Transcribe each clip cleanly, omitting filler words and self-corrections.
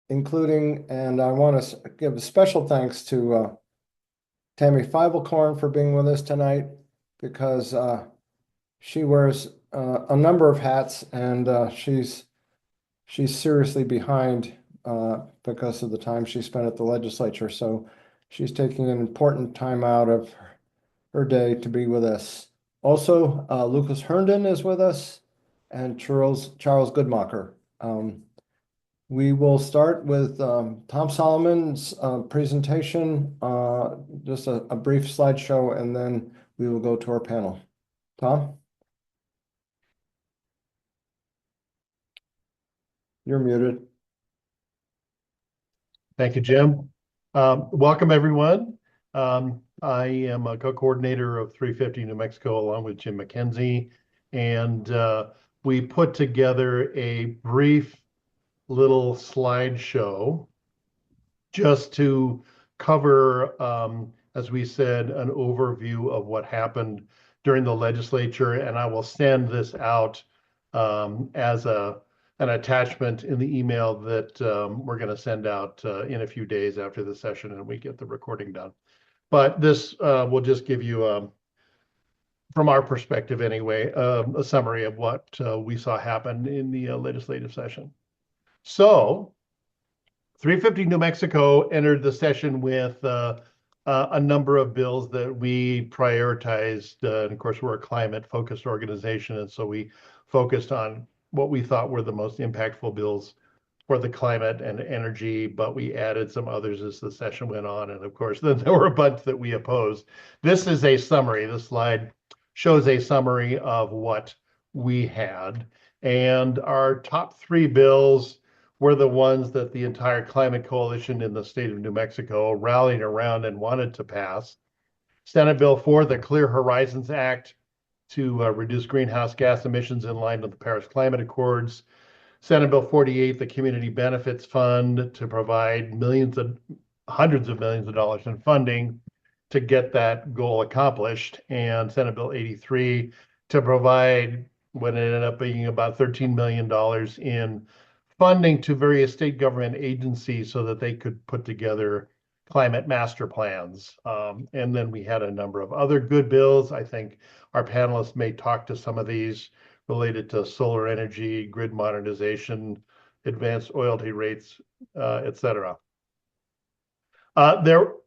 including, and I want to give a special thanks to Tammy Feivelkorn for being with us tonight because she wears a number of hats and she's seriously behind because of the time she spent at the legislature. So she's taking an important time out of her day to be with us. Also, Lucas Herndon is with us and Charles Goodmacher. We will start with Tom Solomon's presentation, just a brief slideshow, and then we will go to our panel. Tom? You're muted. Thank you, Jim. Welcome, everyone. I am a co-coordinator of 350 New Mexico along with Jim McKenzie, and we put together a brief little slideshow just to cover, as we said, an overview of what happened during the legislature, and I will send this out as an attachment in the email that we're going to send out in a few days after the session and we get the recording done. But this will just give you, from our perspective anyway, a summary of what we saw happen in the legislative session. So 350 New Mexico entered the session with a number of bills that we prioritized. And of course, we're a climate-focused organization, and so we focused on what we thought were the most impactful bills for the climate and energy, but we added some others as the session went on. And of course, then there were a bunch that we opposed. This is a summary. This slide shows a summary of what we had. And our top three bills were the ones that the entire climate coalition in the state of New Mexico rallied around and wanted to pass. Senate Bill 4, the Clear Horizons Act, to reduce greenhouse gas emissions in line with the Paris Climate Accords. Senate Bill 48, the Community Benefits Fund, to provide hundreds of millions of dollars in funding to get that goal accomplished. And Senate Bill 83, to provide what ended up being about $13 million in funding to various state government agencies so that they could put together climate master plans. And then we had a number of other good bills. I think our panelists may talk to some of these related to solar energy, grid modernization, advanced royalty rates, et cetera.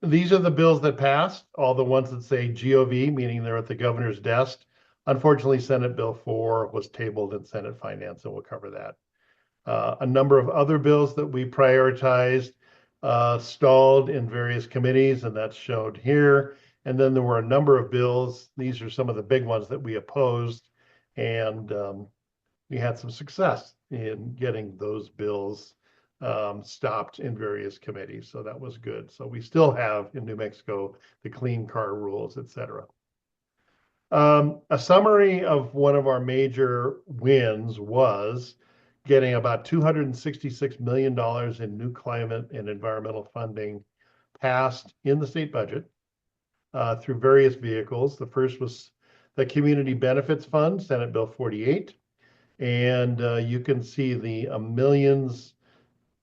These are the bills that passed, all the ones that say GOV, meaning they're at the governor's desk. Unfortunately, Senate Bill 4 was tabled in Senate Finance, and we'll cover that. A number of other bills that we prioritized stalled in various committees, and that's shown here. And then there were a number of bills. These are some of the big ones that we opposed, and we had some success in getting those bills stopped in various committees. So that was good. So we still have in New Mexico the clean car rules, et cetera. A summary of one of our major wins was getting about $266 million in new climate and environmental funding passed in the state budget through various vehicles. The first was the Community Benefits Fund, Senate Bill 48. And you can see the millions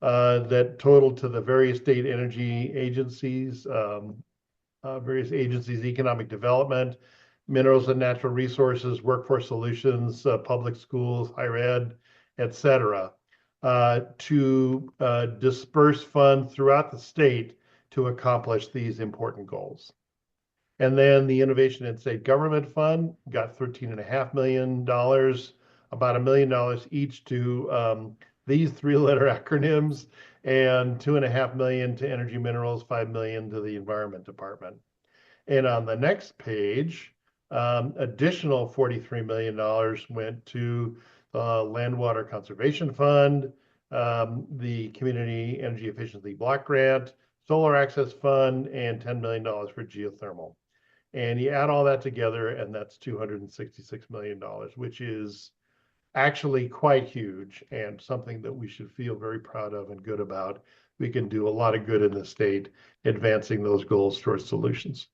that total to the various state energy agencies, economic development, minerals and natural resources, workforce solutions, public schools, higher ed, et cetera, to disperse funds throughout the state to accomplish these important goals. And then the Innovation in State Government Fund got $13.5 million, about $1 million each to these three-letter acronyms, and $2.5 million to energy minerals, $5 million to the Environment Department. And on the next page, additional $43 million went to Land Water Conservation Fund, the Community Energy Efficiency Block Grant, Solar Access Fund, and $10 million for geothermal. And you add all that together, and that's $266 million, which is actually quite huge and something that we should feel very proud of and good about. We can do a lot of good in the state advancing those goals towards solutions.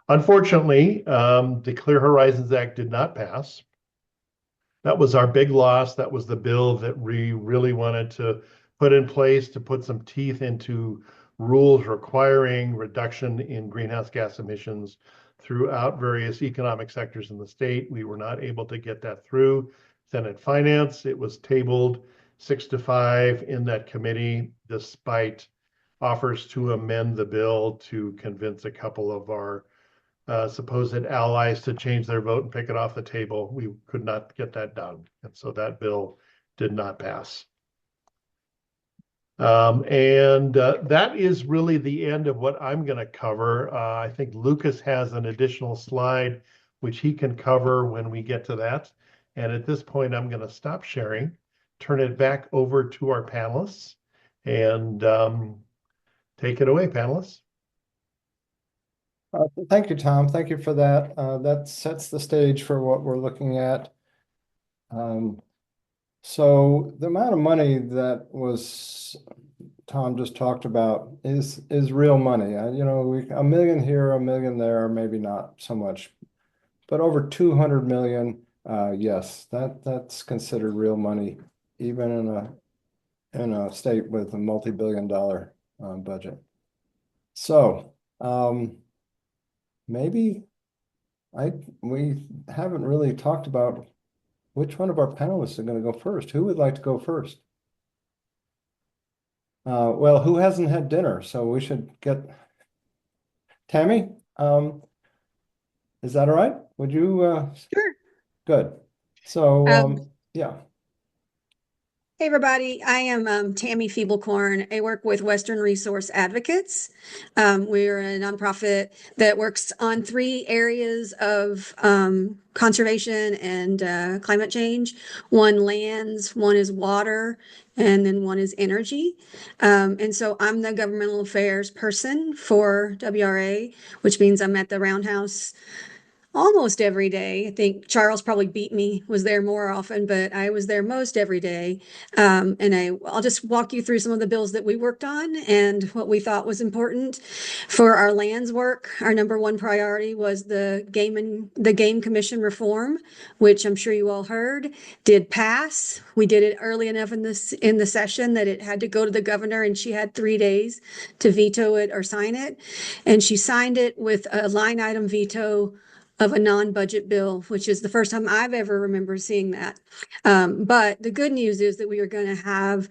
Unfortunately, the Clear Horizons Act did not pass. That was our big loss. That was the bill that we really wanted to put in place to put some teeth into rules requiring reduction in greenhouse gas emissions throughout various economic sectors in the state. We were not able to get that through Senate Finance. It was tabled 6-5 in that committee, despite offers to amend the bill to convince a couple of our supposed allies to change their vote and pick it off the table. We could not get that done. And so that bill did not pass. That is really the end of what I'm going to cover. I think Lucas has an additional slide, which he can cover when we get to that. And at this point, I'm going to stop sharing, turn it back over to our panelists, and take it away, panelists. Thank you, Tom. Thank you for that. That sets the stage for what we're looking at. So the amount of money that Tom just talked about is real money. You know, a million here, a million there, maybe not so much, but over 200 million. Yes, that's considered real money, even in a state with a multi-billion-dollar budget. So maybe we haven't really talked about which one of our panelists are going to go first. Who would like to go first? Well, who hasn't had dinner? So we should get Tammy. Is that all right? Would you? Sure. Good. So yeah. Hey, everybody. I am Tammy Feeblecorn. I work with Western Resource Advocates. We're a nonprofit that works on 3 areas of conservation and climate change. One lands, one is water, and then one is energy. And so I'm the governmental affairs person for WRA, which means I'm at the Roundhouse almost every day. I think Charles probably beat me, was there more often, but I was there most every day. And I'll just walk you through some of the bills that we worked on and what we thought was important. For our lands work, our number 1 priority was the Game Commission reform, which I'm sure you all heard did pass. We did it early enough in the session that it had to go to the governor, and she had 3 days to veto it or sign it. And she signed it with a line item veto of a non-budget bill, which is the first time I've ever remember seeing that. But the good news is that we are going to have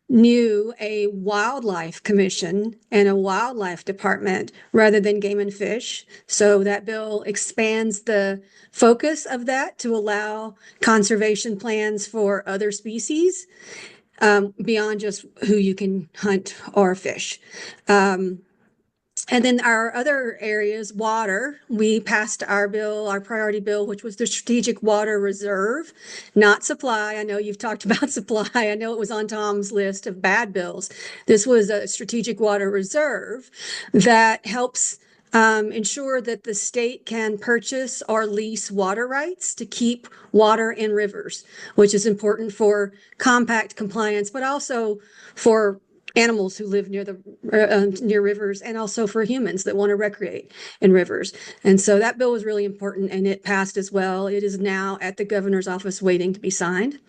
a wildlife commission and a wildlife department rather than game and fish. So that bill expands the focus of that to allow conservation plans for other species beyond just who you can hunt or fish. And then our other areas, water, we passed our priority bill, which was the Strategic Water Reserve, not supply. I know you've talked about supply. I know it was on Tom's list of bad bills. This was a Strategic Water Reserve that helps ensure that the state can purchase or lease water rights to keep water in rivers, which is important for compact compliance, but also for animals who live near rivers, and also for humans that want to recreate in rivers. And so that bill was really important, and it passed as well. It is now at the governor's office waiting to be signed.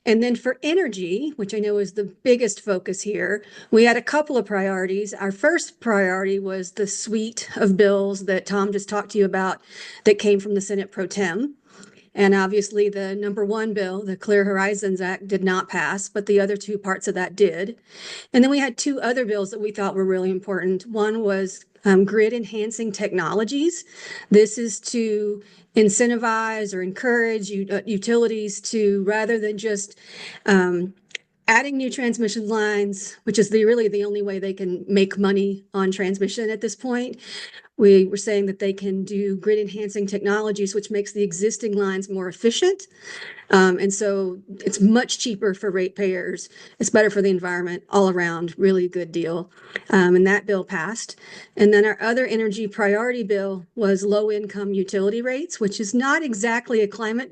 And then for energy, which I know is the biggest focus here, we had a couple of priorities. Our first priority was the suite of bills that Tom just talked to you about that came from the Senate Pro Tem. And obviously the number 1 bill, the Clear Horizons Act, did not pass, but the other 2 parts of that did. And then we had 2 other bills that we thought were really important. One was grid enhancing technologies. This is to incentivize or encourage utilities to, rather than just adding new transmission lines, which is really the only way they can make money on transmission at this point. We were saying that they can do grid enhancing technologies, which makes the existing lines more efficient. And so it's much cheaper for ratepayers. It's better for the environment all around, really good deal. And that bill passed. And then our other energy priority bill was low income utility rates, which is not exactly a climate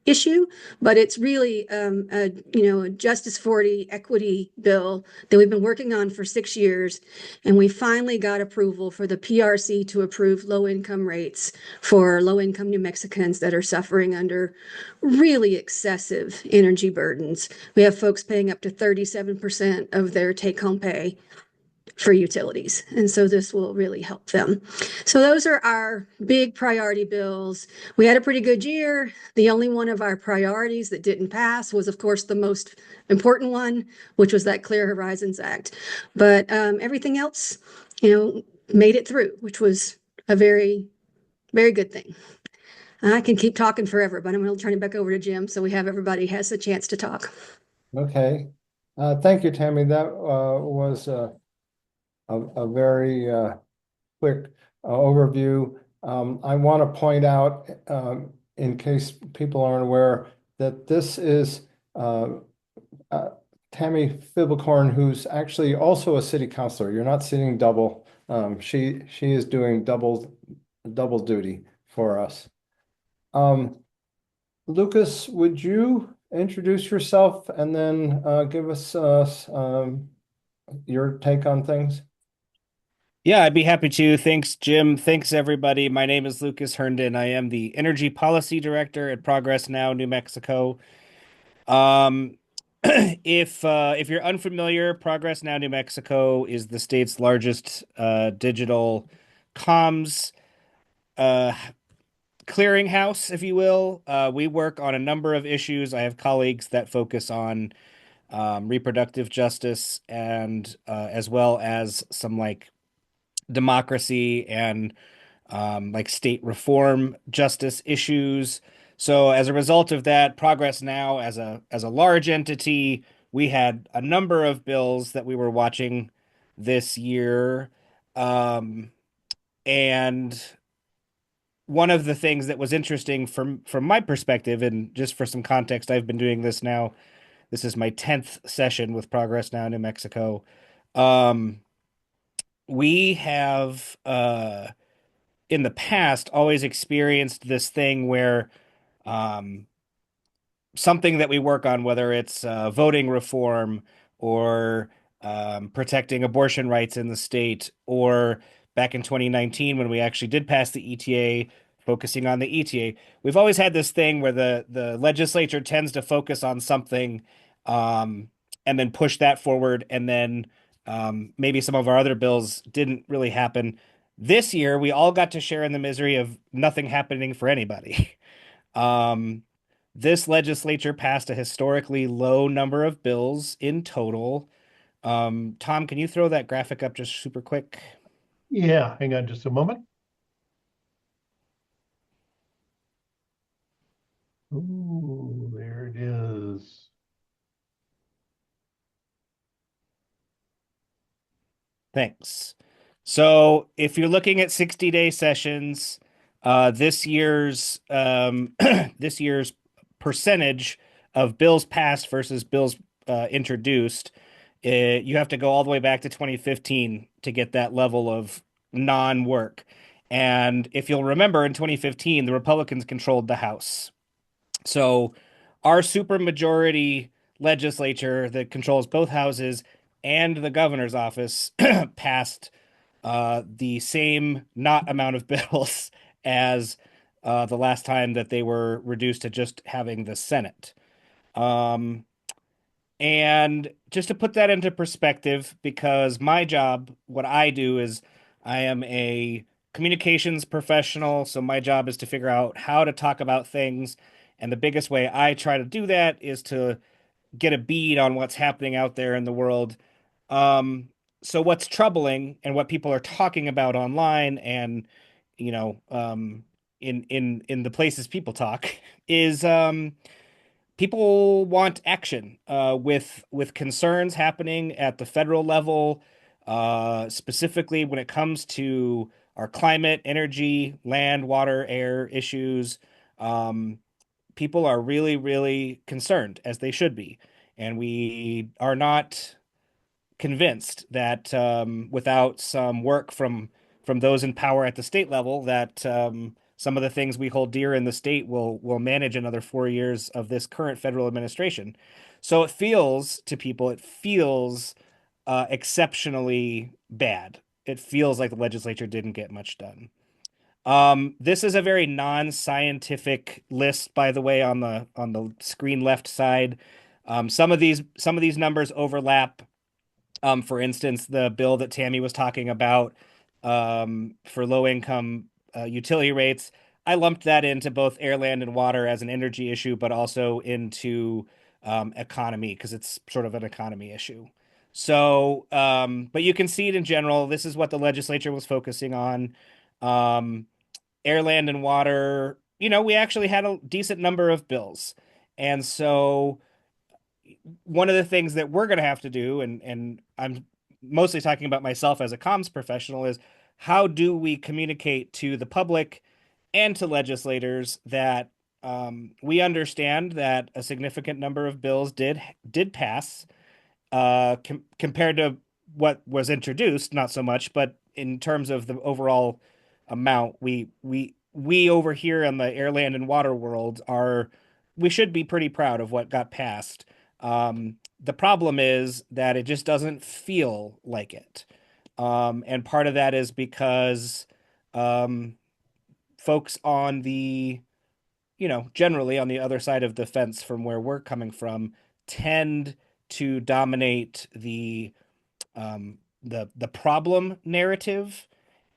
issue, but it's really a Justice 40 equity bill that we've been working on for 6 years. And we finally got approval for the PRC need to approve low income rates for low income New Mexicans that are suffering under really excessive energy burdens. We have folks paying up to 37% of their take home pay for utilities. And so this will really help them. So those are our big priority bills. We had a pretty good year. The only one of our priorities that didn't pass was, of course, the most important one, which was that Clear Horizons Act. But everything else, made it through, which was a very, very good thing. I can keep talking forever, but I'm going to turn it back over to Jim so everybody has a chance to talk. Okay. Thank you, Tammy. That was a very quick overview. I want to point out, in case people aren't aware, that this is Tammy Fibelkorn, who's actually also a city councilor. You're not sitting double. She is doing double duty for us. Lucas, would you introduce yourself and then give us your take on things? Yeah, I'd be happy to. Thanks, Jim. Thanks, everybody. My name is Lucas Herndon. I am the Energy Policy Director at Progress Now, New Mexico. Um, if you're unfamiliar, Progress Now, New Mexico is the state's largest digital comms uh, clearinghouse, if you will. We work on a number of issues. I have colleagues that focus on reproductive justice and as well as some like democracy and like state reform justice issues. So as a result of that, Progress Now as a large entity, we had a number of bills that we were watching this year. Um, and one of the things that was interesting from my perspective, and just for some context, I've been doing this now. This is my 10th session with Progress Now, New Mexico. Um, we have in the past always experienced this thing where um, something that we work on, whether it's voting reform or protecting abortion rights in the state, or back in 2019 when we actually did pass the ETA, focusing on the ETA, we've always had this thing where the legislature tends to focus on something um, and then push that forward, and then maybe some of our other bills didn't really happen. This year, we all got to share in the misery of nothing happening for anybody. Um, this legislature passed a historically low number of bills in total. Tom, can you throw that graphic up just super quick? Yeah, hang on just a moment. Ooh, there it is. Thanks. So if you're looking at 60-day sessions, this year's this year's percentage of bills passed versus bills introduced, you have to go all the way back to 2015 to get that level of non-work. And if you'll remember, in 2015, the Republicans controlled the House. So our supermajority legislature that controls both houses and the governor's office passed the same not amount of bills as the last time that they were reduced to just having the Senate. Um, and just to put that into perspective, because my job, what I do is I am a communications professional. So my job is to figure out how to talk about things. And the biggest way I try to do that is to get a bead on what's happening out there in the world. Um, so what's troubling and what people are talking about online and, you know, in the places people talk is people want action with concerns happening at the federal level, specifically when it comes to our climate, energy, land, water, air issues. Um, People are really, really concerned, as they should be, and we are not convinced that without some work from those in power at the state level, that some of the things we hold dear in the state will manage another 4 years of this current federal administration. So it feels to people, it feels exceptionally bad. it feels like the legislature didn't get much done. This is a very non-scientific list, by the way, on the screen left side. Some of these numbers overlap. For instance, the bill that Tammy was talking about for low income utility rates, I lumped that into both air, land, and water as an energy issue, but also into economy because it's sort of an economy issue. So, but you can see it in general. This is what the legislature was focusing on. Um, Air, land, and water, we actually had a decent number of bills. And so one of the things that we're going to have to do, and I'm mostly talking about myself as a comms professional, is how do we communicate to the public and to legislators that we understand that a significant number of bills did pass compared to what was introduced, not so much, but in terms of the overall amount, we over here in the air, land, and water world we should be pretty proud of what got passed. The problem is that it just doesn't feel like it. And part of that is because um, folks on generally on the other side of the fence from where we're coming from tend to dominate the problem narrative,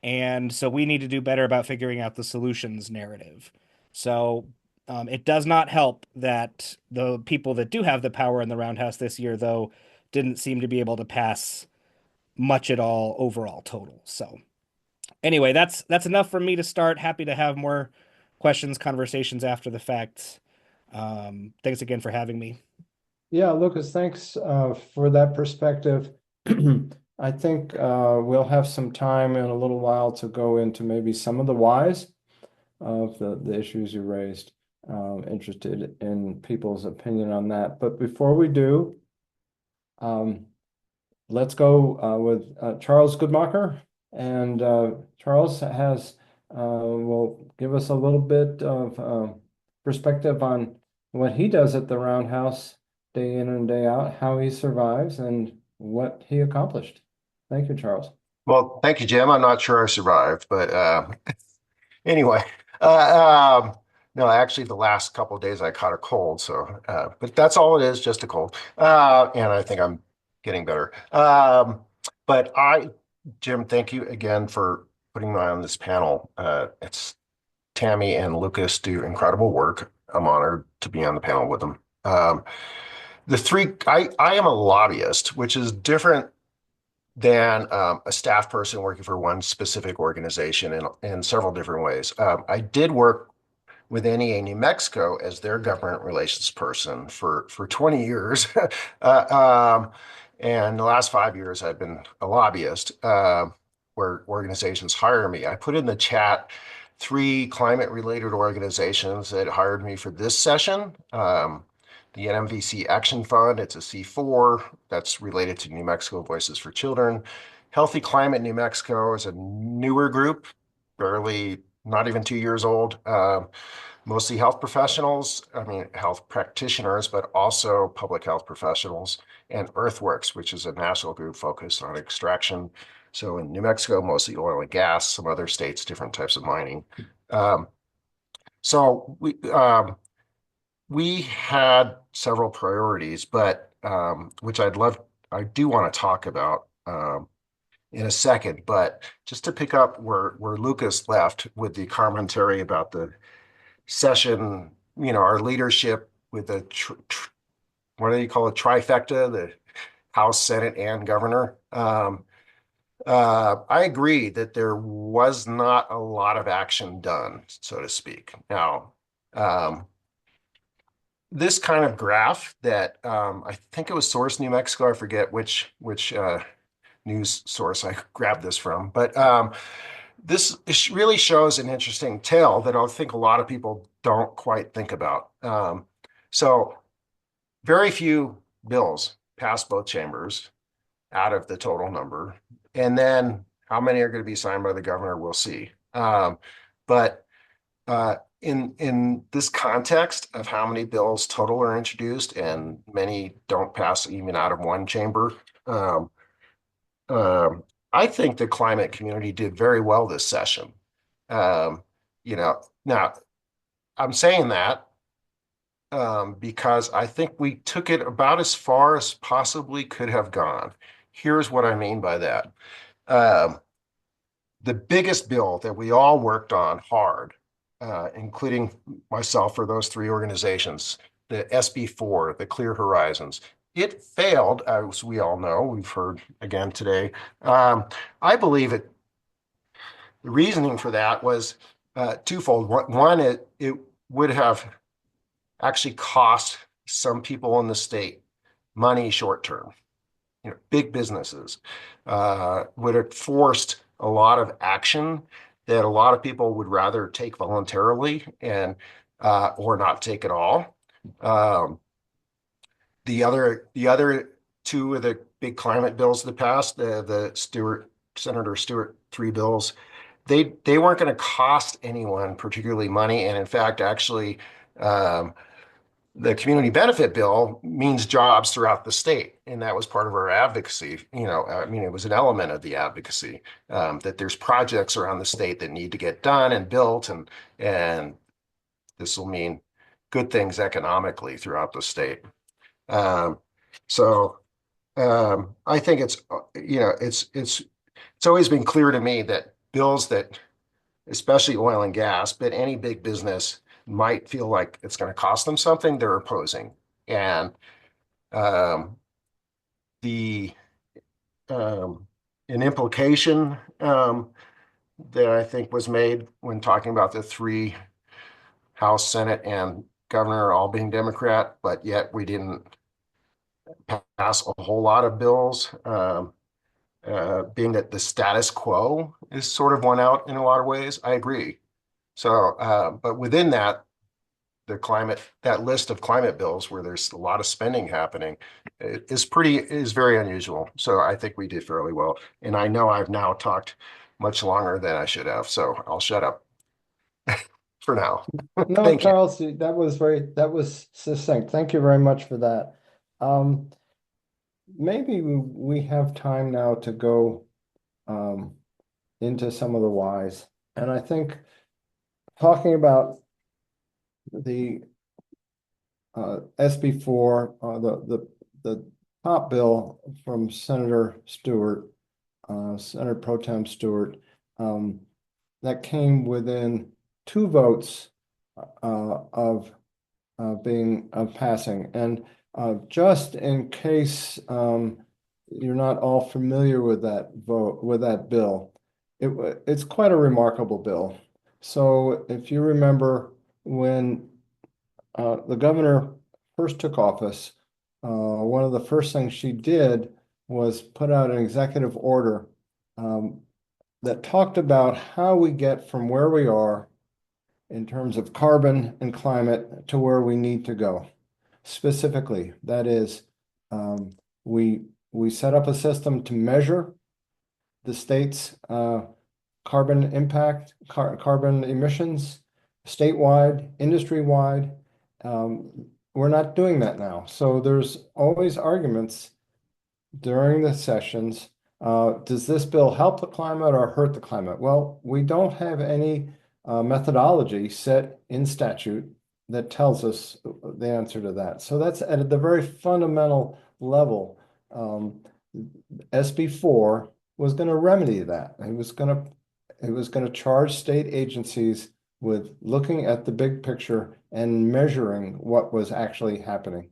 and so we need to do better about figuring out the solutions narrative. So it does not help that the people that do have the power in the roundhouse this year, though, didn't seem to be able to pass much at all overall total. So anyway, that's enough for me to start. Happy to have more questions, conversations after the fact. Thanks again for having me. Yeah, Lucas, thanks for that perspective. I think we'll have some time in a little while to go into maybe some of the whys of the issues you raised. Interested in people's opinion on that. But before we do, let's go with Charles Goodmacher. And Charles will give us a little bit of perspective on what he does at the Roundhouse day in and day out, how he survives, and what he accomplished. Thank you, Charles. Well, thank you, Jim. I'm not sure I survived, but anyway, no, actually, the last couple of days I caught a cold, so but that's all it is, just a cold, and I think I'm getting better. But Jim, thank you again for putting me on this panel. It's Tammy and Lucas do incredible work. I'm honored to be on the panel with them. I am a lobbyist, which is different than a staff person working for one specific organization in several different ways. I did work with NEA New Mexico as their government relations person for 20 years. And the last 5 years, I've been a lobbyist where organizations hire me. I put in the chat 3 climate-related organizations that hired me for this session. The NMVC Action Fund, it's a C4 that's related to New Mexico Voices for Children. Healthy Climate New Mexico is a newer group, not even 2 years old. Mostly health professionals, health practitioners, but also public health professionals. And Earthworks, which is a national group focused on extraction. So in New Mexico, mostly oil and gas, some other states, different types of mining. So we had several priorities, but which I do want to talk about in a second. But just to pick up where Lucas left with the commentary about the session, our leadership with the what do you call it, trifecta, the House, Senate, and Governor. I agree that there was not a lot of action done, so to speak. Now, this kind of graph that I think it was Source New Mexico, I forget which news source I grabbed this from, but this really shows an interesting tale that I think a lot of people don't quite think about. So very few bills pass both chambers out of the total number. And then how many are going to be signed by the governor, we'll see. But in this context of how many bills total are introduced and many don't pass even out of one chamber, I think the climate community did very well this session. Um, now I'm saying that because I think we took it about as far as possibly could have gone. Here's what I mean by that. Um, the biggest bill that we all worked on hard, including myself for those three organizations, the SB4, the Clear Horizons, it failed, as we all know. We've heard again today. I believe the reasoning for that was twofold. One, it would have actually cost some people in the state money short term. Big businesses would have forced a lot of action that a lot of people would rather take voluntarily and or not take at all. The other two of the big climate bills that passed, Senator Stewart three bills, they weren't going to cost anyone particularly money, and in fact, actually, the community benefit bill means jobs throughout the state. And that was part of our advocacy. It was an element of the advocacy that there's projects around the state that need to get done and built. And this will mean good things economically throughout the state. So I think it's always been clear to me that bills that, especially oil and gas, but any big business might feel like it's going to cost them something, they're opposing. And um, the an implication that I think was made when talking about the three House, Senate, and governor all being Democrat, but yet we didn't pass a whole lot of bills, being that the status quo is sort of won out in a lot of ways. I agree. So, but within that, that list of climate bills where there's a lot of spending happening is very unusual. So I think we did fairly well. And I know I've now talked much longer than I should have, so I'll shut up for now. No, Thank you. Charles, that was succinct. Thank you very much for that. Maybe we have time now to go into some of the whys. And I think talking about the SB4, the top bill from Senator Stewart, Senator Pro Tem Stewart, that came within 2 votes of passing. And just in case you're not all familiar with that bill, it's quite a remarkable bill. So if you remember when the governor first took office, one of the first things she did was put out an executive order that talked about how we get from where we are in terms of carbon and climate to where we need to go. Specifically, that is, we set up a system to measure the state's carbon impact, carbon emissions, statewide, industry-wide. We're not doing that now. So there's always arguments during the sessions. Does this bill help the climate or hurt the climate? Well, we don't have any methodology set in statute that tells us the answer to that. So that's at the very fundamental level. SB4 was going to remedy that. It was going to charge state agencies with looking at the big picture and measuring what was actually happening.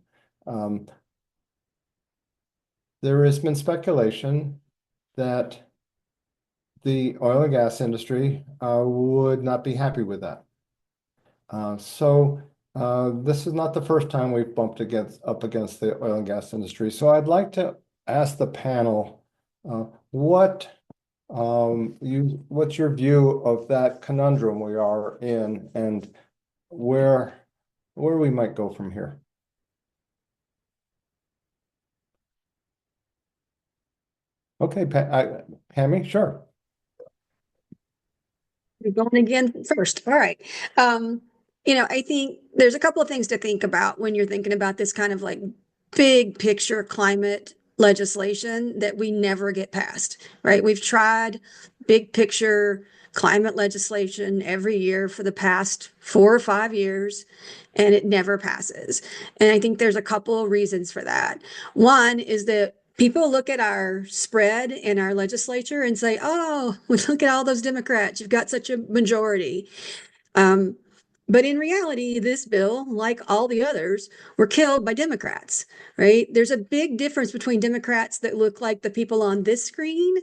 There has been speculation that the oil and gas industry would not be happy with that. So this is not the first time we've bumped up against the oil and gas industry. So I'd like to ask the panel, what's your view of that conundrum we are in, and where we might go from here? Okay, Pammy, sure. You're going again first. All right. I think there's a couple of things to think about when you're thinking about this kind of like big picture climate legislation that we never get passed, right? We've tried big picture climate legislation every year for the past 4 or 5 years, and it never passes. And I think there's a couple of reasons for that. One is that people look at our spread in our legislature and say, oh, look at all those Democrats. You've got such a majority. Um, but in reality, this bill, like all the others, were killed by Democrats, right? There's a big difference between Democrats that look like the people on this screen,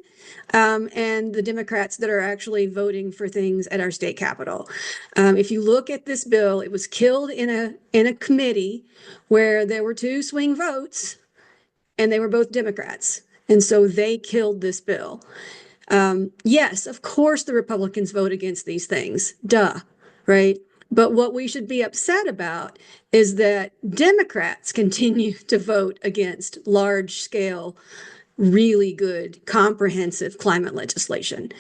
and the Democrats that are actually voting for things at our state capitol. If you look at this bill, it was killed in a committee where there were two swing votes, and they were both Democrats. And so they killed this bill. Yes, of course, the Republicans vote against these things. Duh, right? But what we should be upset about is that Democrats continue to vote against large scale, really good, comprehensive climate legislation.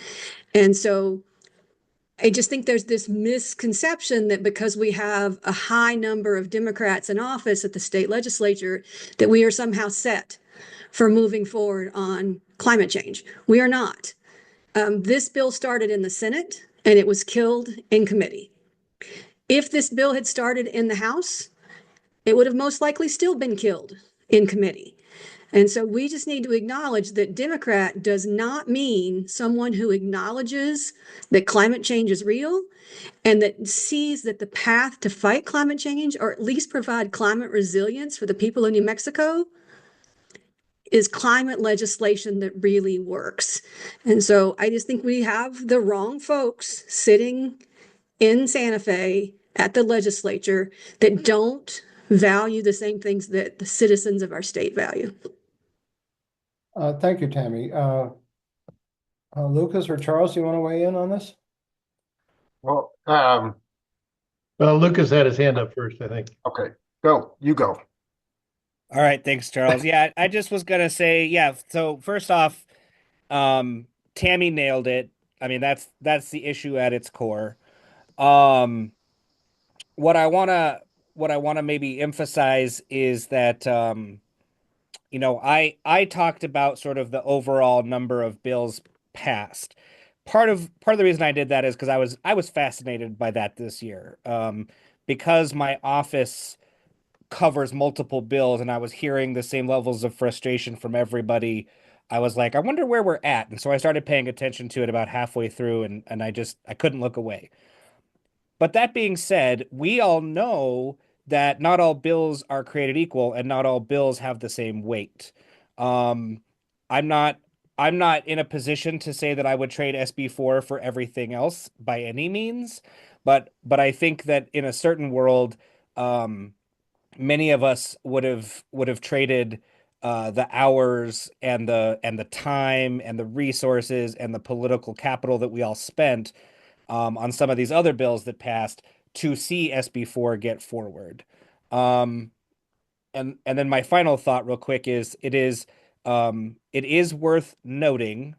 And so I just think there's this misconception that because we have a high number of Democrats in office at the state legislature, that we are somehow set for moving forward on climate change. We are not. This bill started in the Senate and it was killed in committee. If this bill had started in the House, it would have most likely still been killed in committee. And so we just need to acknowledge that Democrat does not mean someone who acknowledges that climate change is real and that sees that the path to fight climate change, or at least provide climate resilience for the people of New Mexico, is climate legislation that really works. And so I just think we have the wrong folks sitting in Santa Fe at the legislature that don't value the same things that the citizens of our state value. Thank you, Tammy. Lucas or Charles, you want to weigh in on this? Well, Well, Lucas had his hand up first, I think. okay, go, you go. All right, thanks, Charles. Yeah, I just was gonna say, yeah, so first off, Tammy nailed it. I mean, that's the issue at its core. Um, what I wanna what I wanna maybe emphasize is that I talked about sort of the overall number of bills passed. Part of the reason I did that is because I was fascinated by that this year. Because my office covers multiple bills and I was hearing the same levels of frustration from everybody. I was like, I wonder where we're at. And so I started paying attention to it about halfway through, and I couldn't look away. But that being said, we all know that not all bills are created equal and not all bills have the same weight. Um, I'm not I'm not in a position to say that I would trade SB4 for everything else by any means, but I think that in a certain world, um, many of us would have traded the hours and the time and the resources and the political capital that we all spent on some of these other bills that passed to see SB4 get forward. Um, and then my final thought, real quick, is it is worth noting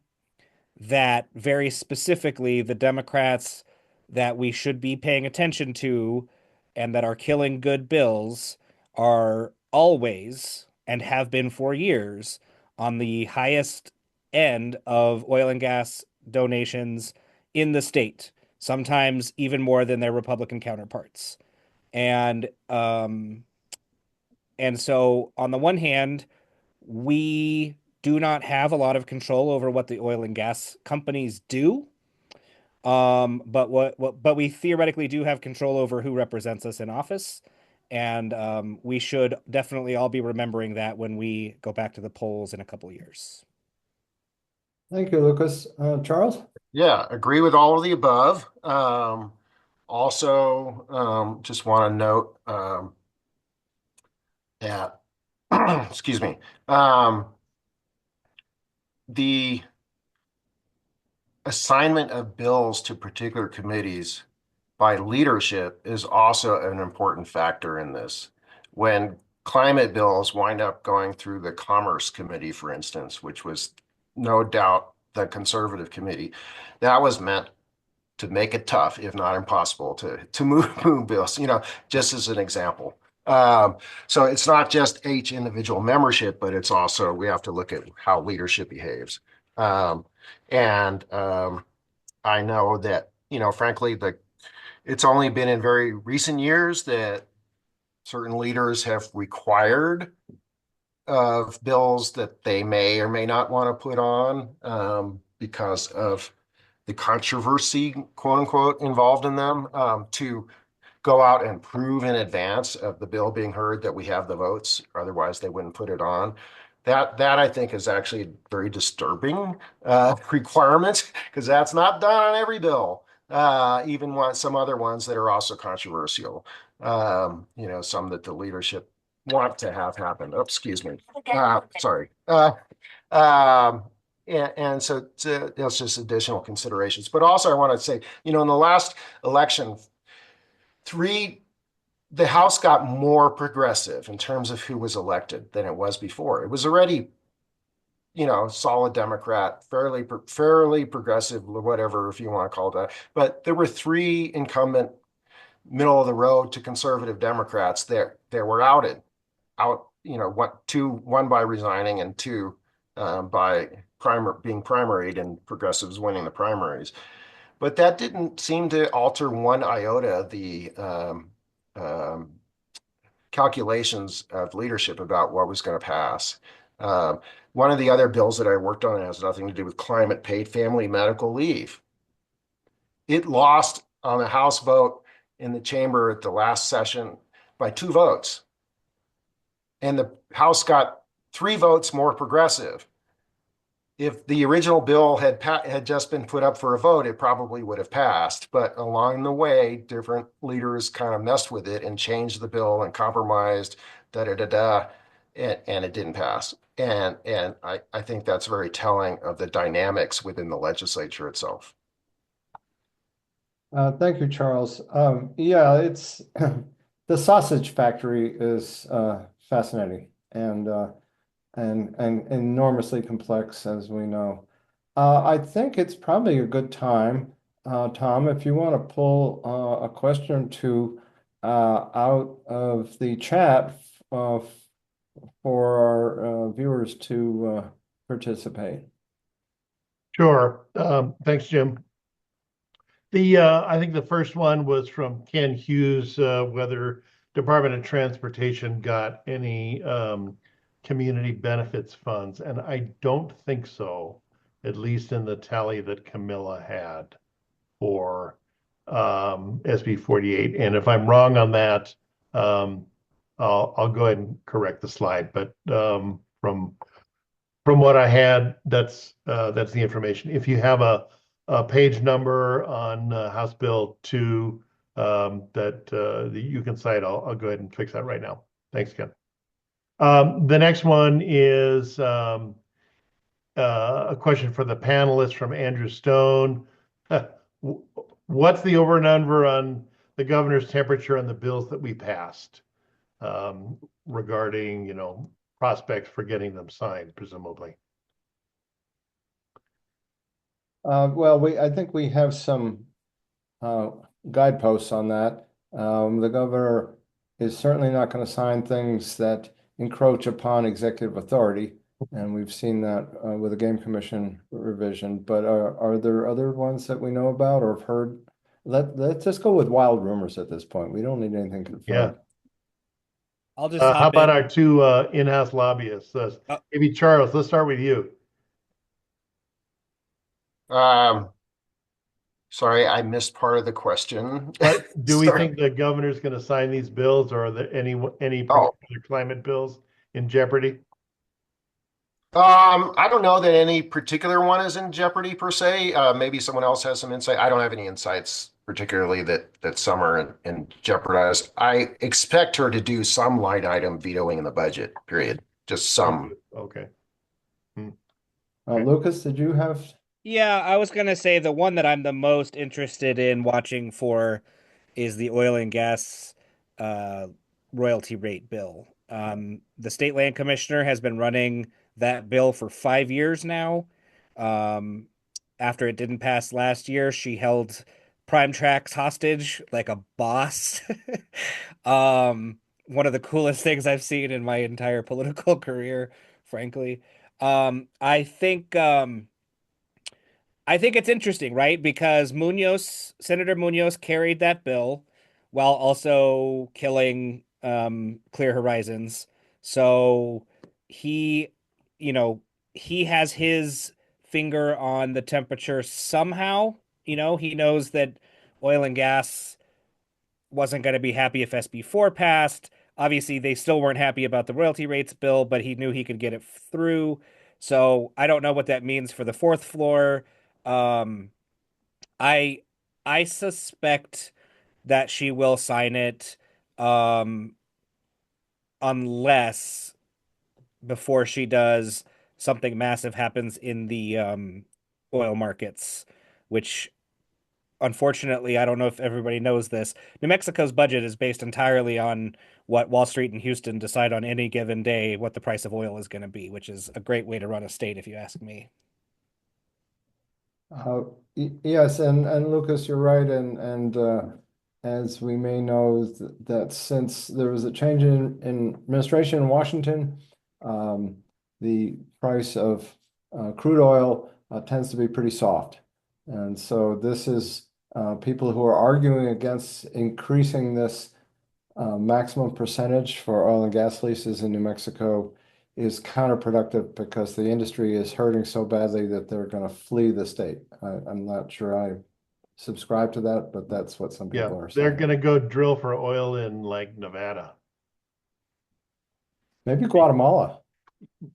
that very specifically the Democrats that we should be paying attention to and that are killing good bills are always and have been for years on the highest end of oil and gas donations in the state, sometimes even more than their Republican counterparts. And so on the one hand, we do not have a lot of control over what the oil and gas companies do. But we theoretically do have control over who represents us in office. And we should definitely all be remembering that when we go back to the polls in a couple years. Thank you, Lucas. Charles? Yeah, agree with all of the above. Also, just want to note that, excuse me, the assignment of bills to particular committees by leadership is also an important factor in this. When climate bills wind up going through the Commerce Committee, for instance, which was no doubt the conservative committee, that was meant to make it tough, if not impossible, to move bills, just as an example. So it's not just each individual membership, but it's also, we have to look at how leadership behaves. And I know that, frankly, it's only been in very recent years that certain leaders have required of bills that they may or may not want to put on because of the controversy, quote unquote, involved in them, to go out and prove in advance of the bill being heard that we have the votes. Otherwise, they wouldn't put it on. That I think is actually a very disturbing requirement, because that's not done on every bill. Even some other ones that are also controversial. Some that the leadership want to have happen. Oh, excuse me. Sorry. Um, and so it's just additional considerations. But also, I want to say, in the last election, the House got more progressive in terms of who was elected than it was before. It was already, solid Democrat, fairly progressive, whatever, if you want to call it that. But there were three incumbent middle of the road to conservative Democrats that were out, one by resigning and two by being primaried and progressives winning the primaries. But that didn't seem to alter one iota the um, calculations of leadership about what was going to pass. One of the other bills that I worked on has nothing to do with climate paid family medical leave. It lost on the House vote in the chamber at the last session by 2 votes. And the House got 3 votes more progressive. If the original bill had just been put up for a vote, it probably would have passed. But along the way, different leaders kind of messed with it and changed the bill and compromised, and it didn't pass. And I think that's very telling of the dynamics within the legislature itself. Thank you, Charles. Yeah, it's the sausage factory is fascinating and enormously complex, as we know. I think it's probably a good time, Tom, if you want to pull a question or two out of the chat for our viewers to participate. Sure. Thanks, Jim. I think the first one was from Ken Hughes, whether Department of Transportation got any community benefits funds, and I don't think so, at least in the tally that Camilla had for SB 48. And if I'm wrong on that, I'll go ahead and correct the slide. But from what I had, that's the information. If you have a page number on House Bill 2 that you can cite, I'll go ahead and fix that right now. Thanks, Ken. The next one is a question for the panelists from Andrew Stone. What's the over and under on the governor's temperature on the bills that we passed regarding, prospects for getting them signed, presumably? Well, I think we have some guideposts on that. The governor is certainly not going to sign things that encroach upon executive authority, and we've seen that with the Game Commission revision. But are there other ones that we know about or have heard? Let's just go with wild rumors at this point. We don't need anything confirmed. Yeah. I'll just How hop about in. our 2 in-house lobbyists? Maybe Charles, let's start with you. Sorry, I missed part of the question. Do we Sorry. think the governor's going to sign these bills, or are there any particular climate bills in jeopardy? I don't know that any particular one is in jeopardy per se. Maybe someone else has some insight. I don't have any insights particularly that some are in jeopardized. I expect her to do some line item vetoing in the budget, period. Just some. Okay. Lucas, did you have? Yeah, I was gonna say the one that I'm the most interested in watching for is the oil and gas uh, royalty rate bill. The state land commissioner has been running that bill for 5 years now. Um, After it didn't pass last year, she held Prime Tracks hostage like a boss. Um, one of the coolest things I've seen in my entire political career, frankly. Um, I think um, I think it's interesting, right? Because Senator Munoz carried that bill while also killing Clear Horizons. So he, you know, he has his finger on the temperature somehow. He knows that oil and gas wasn't going to be happy if SB4 passed. Obviously, they still weren't happy about the royalty rates bill, but he knew he could get it through. So I don't know what that means for the fourth floor. Um, I I suspect that she will sign it, um, unless before she does, something massive happens in the oil markets, which unfortunately, I don't know if everybody knows this. New Mexico's budget is based entirely on what Wall Street and Houston decide on any given day what the price of oil is going to be, which is a great way to run a state, if you ask me. Uh, yes, and Lucas, you're right, and as we may know, that since there was a change in administration in Washington, um, the price of crude oil tends to be pretty soft, and so this is people who are arguing against increasing this maximum percentage for oil and gas leases in New Mexico is counterproductive because the industry is hurting so badly that they're going to flee the state. I'm not sure I subscribe to that, but that's what some Yeah, people are they're saying. gonna go drill for oil in like Nevada Maybe Guatemala.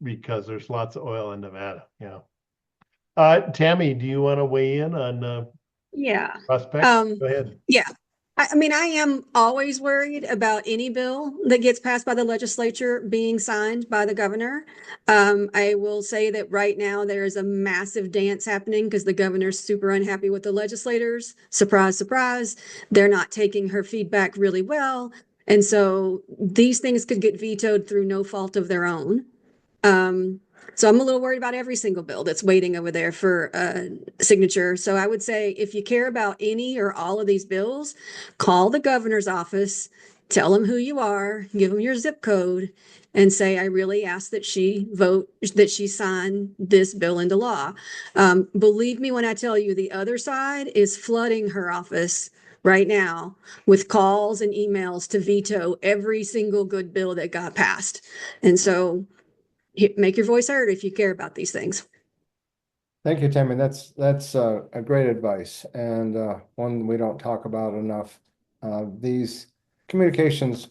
because there's lots of oil in Nevada. Yeah. Tammy, do you want to weigh in on Yeah. prospects? Um, Go ahead. yeah. I mean, I am always worried about any bill that gets passed by the legislature being signed by the governor. I will say that right now there is a massive dance happening because the governor's super unhappy with the legislators. Surprise, surprise. They're not taking her feedback really well. And so these things could get vetoed through no fault of their own. Um, so I'm a little worried about every single bill that's waiting over there for signature. So I would say if you care about any or all of these bills, call the governor's office, tell them who you are, give them your zip code, and say, I really ask that that she sign this bill into law. Believe me when I tell you, the other side is flooding her office right now with calls and emails to veto every single good bill that got passed. And so make your voice heard if you care about these things. Thank you, Tammy. That's a great advice and one we don't talk about enough. These communications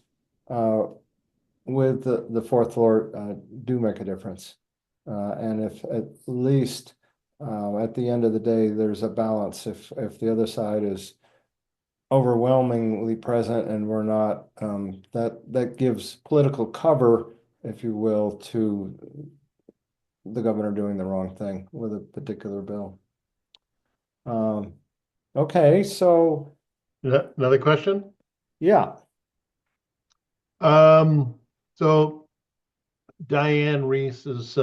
with the fourth floor do make a difference. And if at least at the end of the day, there's a balance. If the other side is overwhelmingly present and we're not, that gives political cover, if you will, to the governor doing the wrong thing with a particular bill. Okay, so Another question? yeah, Um, so Diane Reese is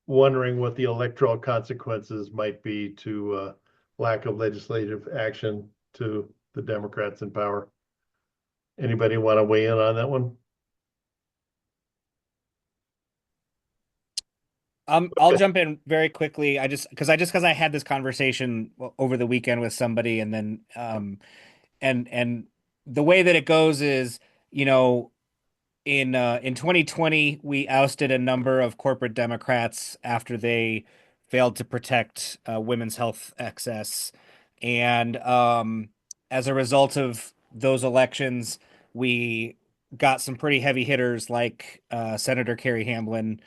wondering what the electoral consequences might be to lack of legislative action to the Democrats in power. Anybody want to weigh in on that one? I'll jump in very quickly. Because I had this conversation over the weekend with somebody, and then and the way that it goes is, you know, in 2020, we ousted a number of corporate Democrats after they failed to protect women's health access, and as a result of those elections, we got some pretty heavy hitters like Senator Kerry Hamblin,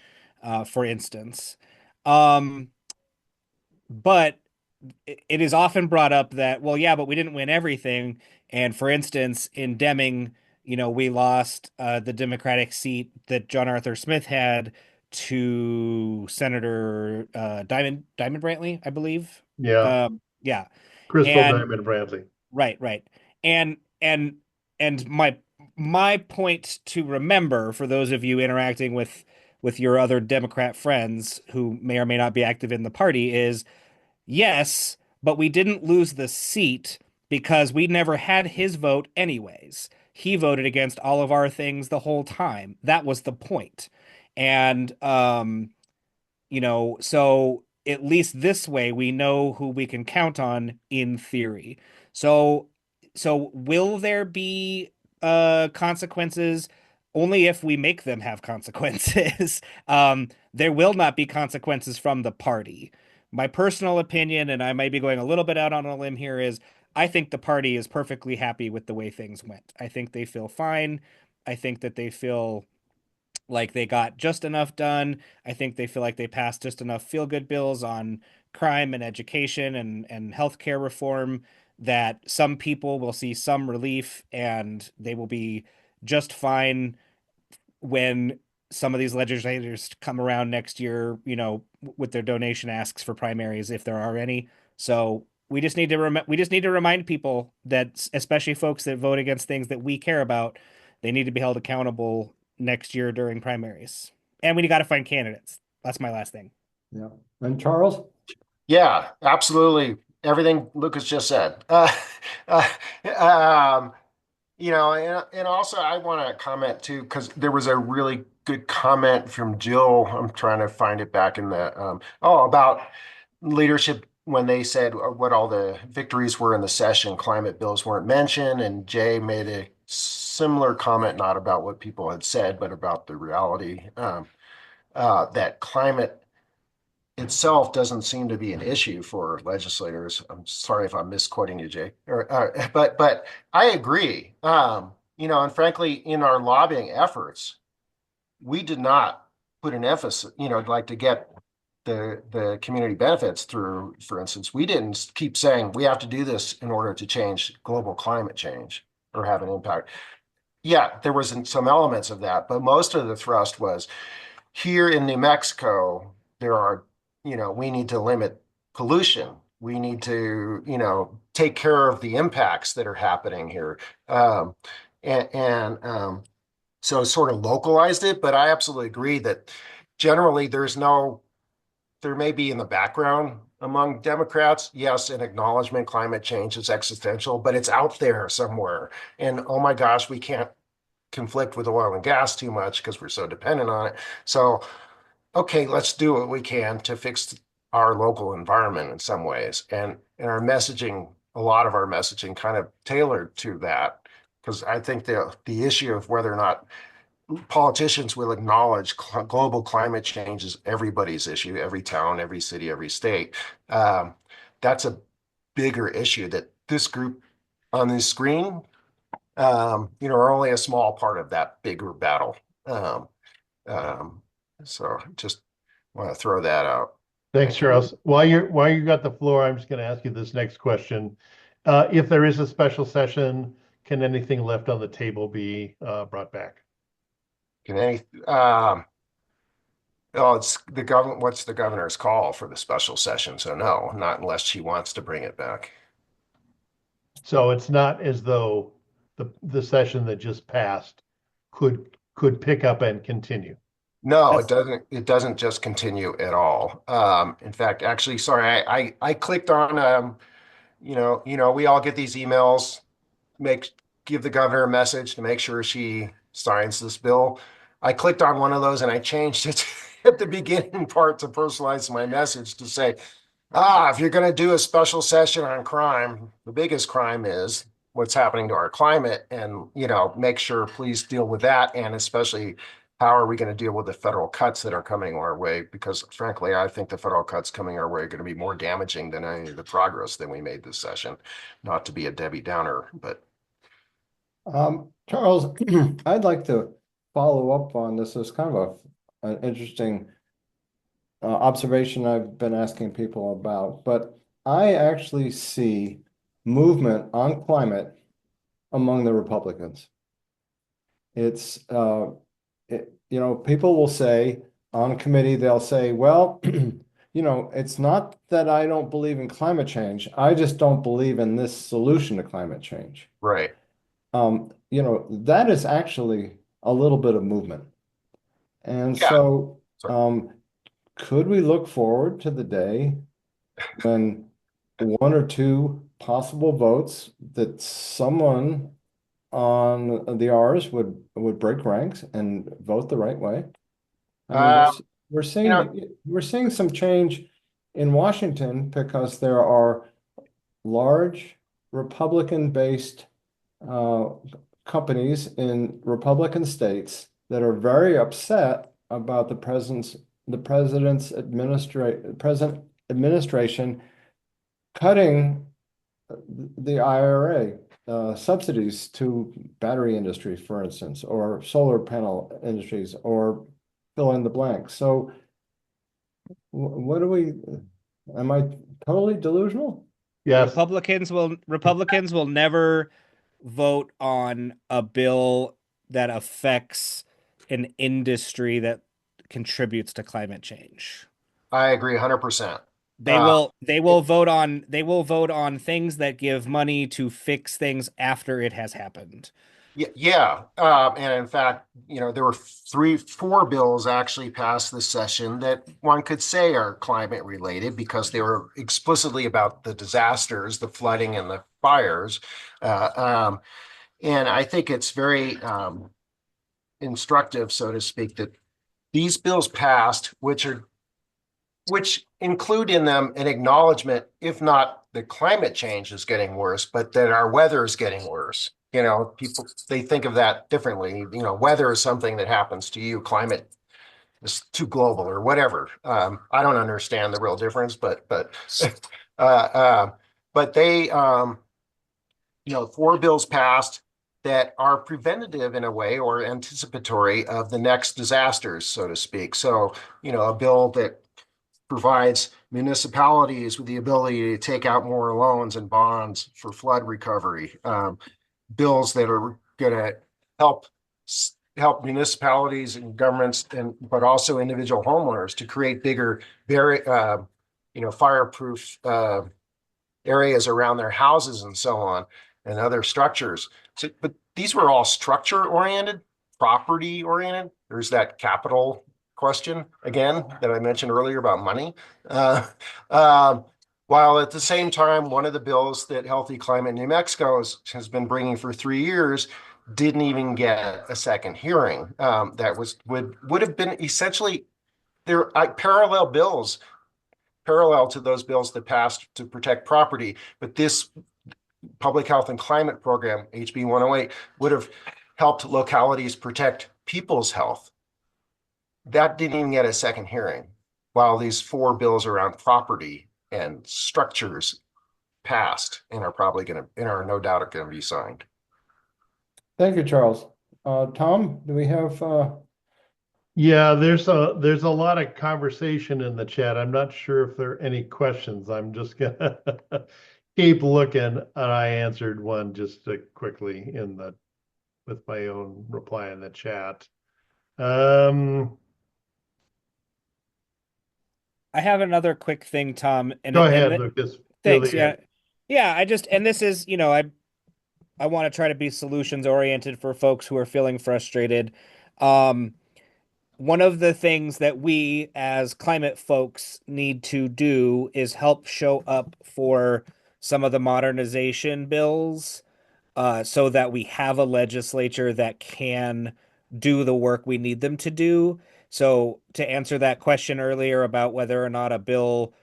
for instance. Um, but it is often brought up that, well, yeah, but we didn't win everything. And for instance, in Deming, we lost the Democratic seat that John Arthur Smith had to Senator Diamond Brantley, I believe. Yeah, Yeah. Crystal And Diamond Bradley. right, right. And and and my point to remember for those of you interacting with your other Democrat friends who may or may not be active in the party is, yes, but we didn't lose the seat because we never had his vote anyways. he voted against all of our things the whole time. That was the point. And so at least this way we know who we can count on in theory. So will there be consequences? Only if we make them have consequences. There will not be consequences from the party. My personal opinion, and I might be going a little bit out on a limb here, is I think the party is perfectly happy with the way things went. I think they feel fine. I think that they feel like they got just enough done. I think they feel like they passed just enough feel-good bills on crime and education and healthcare reform that some people will see some relief and they will be just fine when some of these legislators come around next year, with their donation asks for primaries, if there are any. So we just need to remind people that, especially folks that vote against things that we care about, they need to be held accountable next year during primaries. And we got to find candidates. That's my last thing. Yeah. And Charles? Yeah, absolutely. Everything Lucas just said. Uh, um, and also I want to comment too, because there was a really good comment from Jill. I'm trying to find it back in the, about leadership when they said what all the victories were in the session. Climate bills weren't mentioned, and Jay made a similar comment, not about what people had said, but about the reality that climate itself doesn't seem to be an issue for legislators. I'm sorry if I'm misquoting you, Jay. But I agree. And frankly, in our lobbying efforts, we did not put an emphasis, like to get the community benefits through, for instance, we didn't keep saying we have to do this in order to change global climate change or have an impact. Yeah, there was some elements of that, but most of the thrust was here in New Mexico, there are, we need to limit pollution. We need to, take care of the impacts that are happening here. So sort of localized it, but I absolutely agree that generally there may be in the background among Democrats, yes, an acknowledgement climate change is existential, but it's out there somewhere. And oh my gosh, we can't conflict with oil and gas too much because we're so dependent on it. So, okay, let's do what we can to fix our local environment in some ways. And our messaging, a lot of our messaging kind of tailored to that, because I think the issue of whether or not politicians will acknowledge global climate change is everybody's issue, every town, every city, every state. That's a bigger issue that this group on this screen, are only a small part of that bigger battle. Um, so just want to throw that out. Thanks, Charles. While you got the floor, I'm just going to ask you this next question. If there is a special session, can anything left on the table be brought back? Can any, it's the government, what's the governor's call for the special session? So no, not unless she wants to bring it back. So it's not as though the session that just passed could pick up and continue. No, it doesn't just continue at all. In fact, actually, sorry, I clicked on, we all get these emails, give the governor a message to make sure she signs this bill. I clicked on one of those and I changed it at the beginning part to personalize my message to say, if you're going to do a special session on crime, the biggest crime is what's happening to our climate, and, make sure please deal with that. And especially, how are we going to deal with the federal cuts that are coming our way? Because frankly, I think the federal cuts coming our way are going to be more damaging than any of the progress that we made this session. Not to be a Debbie Downer, but. Charles, I'd like to follow up on this. It's kind of an interesting observation I've been asking people about, but I actually see movement on climate among the Republicans. It's, people will say on committee, they'll say, well, it's not that I don't believe in climate change. I just don't believe in this solution to climate change. Right. That is actually a little bit of movement. And Yeah. so, could we look forward to the day when one or two possible votes that someone on the R's would break ranks and vote the right way. I mean, Uh, we're you know, seeing some change in Washington because there are large Republican-based companies in Republican states that are very upset about the present administration cutting the IRA subsidies to battery industry, for instance, or solar panel industries, or fill in the blank. So what do we, am I totally delusional? Yes, Republicans will never vote on a bill that affects an industry that contributes to climate change. I agree 100%. They will vote on things that give money to fix things after it has happened. Yeah. And in fact, there were four bills actually passed this session that one could say are climate related because they were explicitly about the disasters, the flooding and the fires. Uh, um, and I think it's very instructive, so to speak, that these bills passed, which include in them an acknowledgement, if not the climate change is getting worse, but that our weather is getting worse. People, they think of that differently. Weather is something that happens to you. Climate is too global or whatever. I don't understand the real difference, but uh, uh, but they, four bills passed that are preventative in a way or anticipatory of the next disasters, so to speak. So, a bill that provides municipalities with the ability to take out more loans and bonds for flood recovery. Bills that are going to help help municipalities and governments, but also individual homeowners to create bigger, very fireproof areas around their houses and so on, and other structures. So, but these were all structure oriented, property oriented. There's that capital question again that I mentioned earlier about money. Uh, um, while at the same time, one of the bills that Healthy Climate New Mexico has been bringing for 3 years didn't even get a second hearing. That would have been essentially there parallel bills, parallel to those bills that passed to protect property. But this Public Health and Climate Program, HB 108, would have helped localities protect people's health. That didn't even get a second hearing, while these four bills around property and structures passed and are probably going to, and are no doubt going to be signed. Thank you, Charles. Tom, do we have, yeah, there's a lot of conversation in the chat. I'm not sure if there are any questions. I'm just gonna keep looking, and I answered one just quickly with my own reply in the chat. I have another quick thing, Tom, Go ahead, Lucas. thanks. Yeah. Yeah, and this is, I want to try to be solutions oriented for folks who are feeling frustrated. One of the things that we as climate folks need to do is help show up for some of the modernization bills, so that we have a legislature that can do the work we need them to do. So to answer that question earlier about whether or not a bill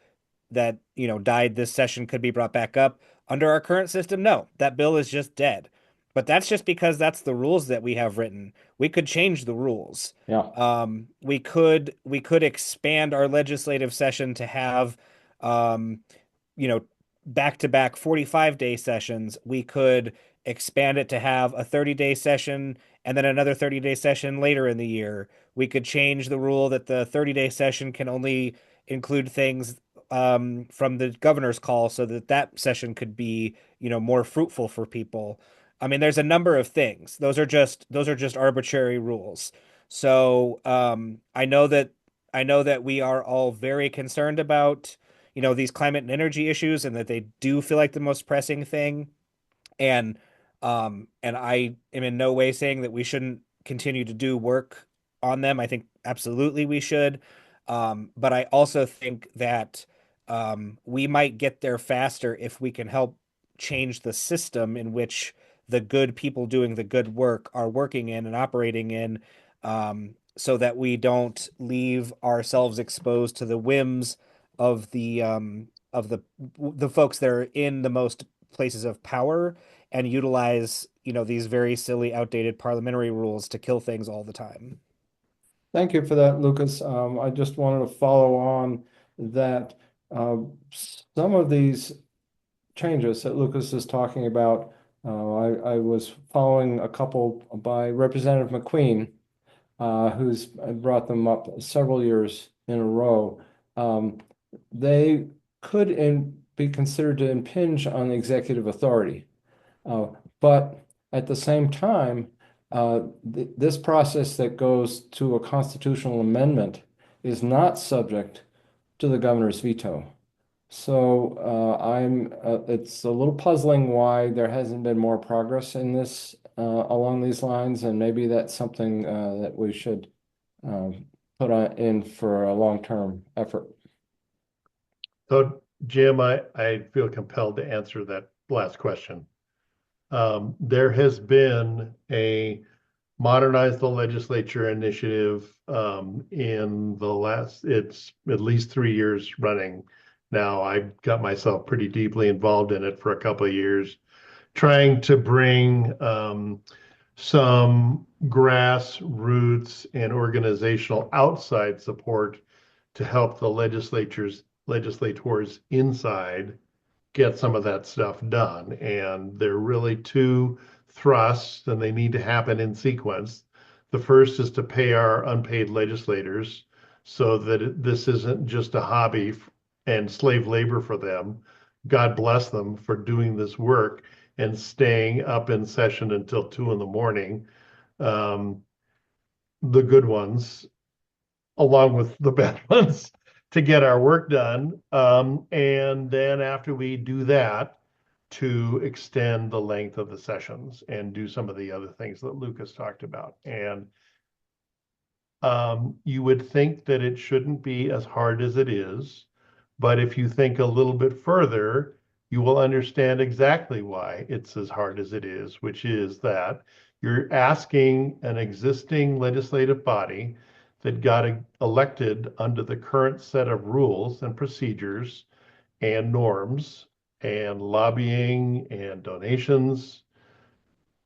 that, died this session could be brought back up. Under our current system, no, that bill is just dead. But that's just because that's the rules that we have written. We could change the rules. yeah, We could expand our legislative session to have, um, you know, back-to-back 45-day sessions. We could expand it to have a 30-day session and then another 30-day session later in the year. We could change the rule that the 30-day session can only include things, from the governor's call, so that that session could be, more fruitful for people. I mean, there's a number of things. Those are just arbitrary rules. So I know that we are all very concerned about, these climate and energy issues, and that they do feel like the most pressing thing. And I am in no way saying that we shouldn't continue to do work on them. I think absolutely we should. But I also think that, we might get there faster if we can help change the system in which the good people doing the good work are working in and operating in, so that we don't leave ourselves exposed to the whims of the folks that are in the most places of power and utilize, these very silly, outdated parliamentary rules to kill things all the time. Thank you for that, Lucas. I just wanted to follow on that uh, some of these changes that Lucas is talking about, I was following a couple by Representative McQueen, who's brought them up several years in a row. They could be considered to impinge on the executive authority. But at the same time, this process that goes to a constitutional amendment is not subject to the governor's veto. So it's a little puzzling why there hasn't been more progress in this along these lines, and maybe that's something that we should put in for a long-term effort. So, Jim, I feel compelled to answer that last question. There has been a Modernize the Legislature initiative in it's at least 3 years running now. I got myself pretty deeply involved in it for a couple of years, trying to bring some grassroots and organizational outside support to help the legislators inside get some of that stuff done. And there are really two thrusts, and they need to happen in sequence. The first is to pay our unpaid legislators so that this isn't just a hobby and slave labor for them. God bless them for doing this work and staying up in session until 2 a.m. The good ones, along with the bad ones, to get our work done. And then after we do that, to extend the length of the sessions and do some of the other things that Lucas talked about. And you would think that it shouldn't be as hard as it is, but if you think a little bit further, you will understand exactly why it's as hard as it is, which is that you're asking an existing legislative body that got elected under the current set of rules and procedures and norms and lobbying and donations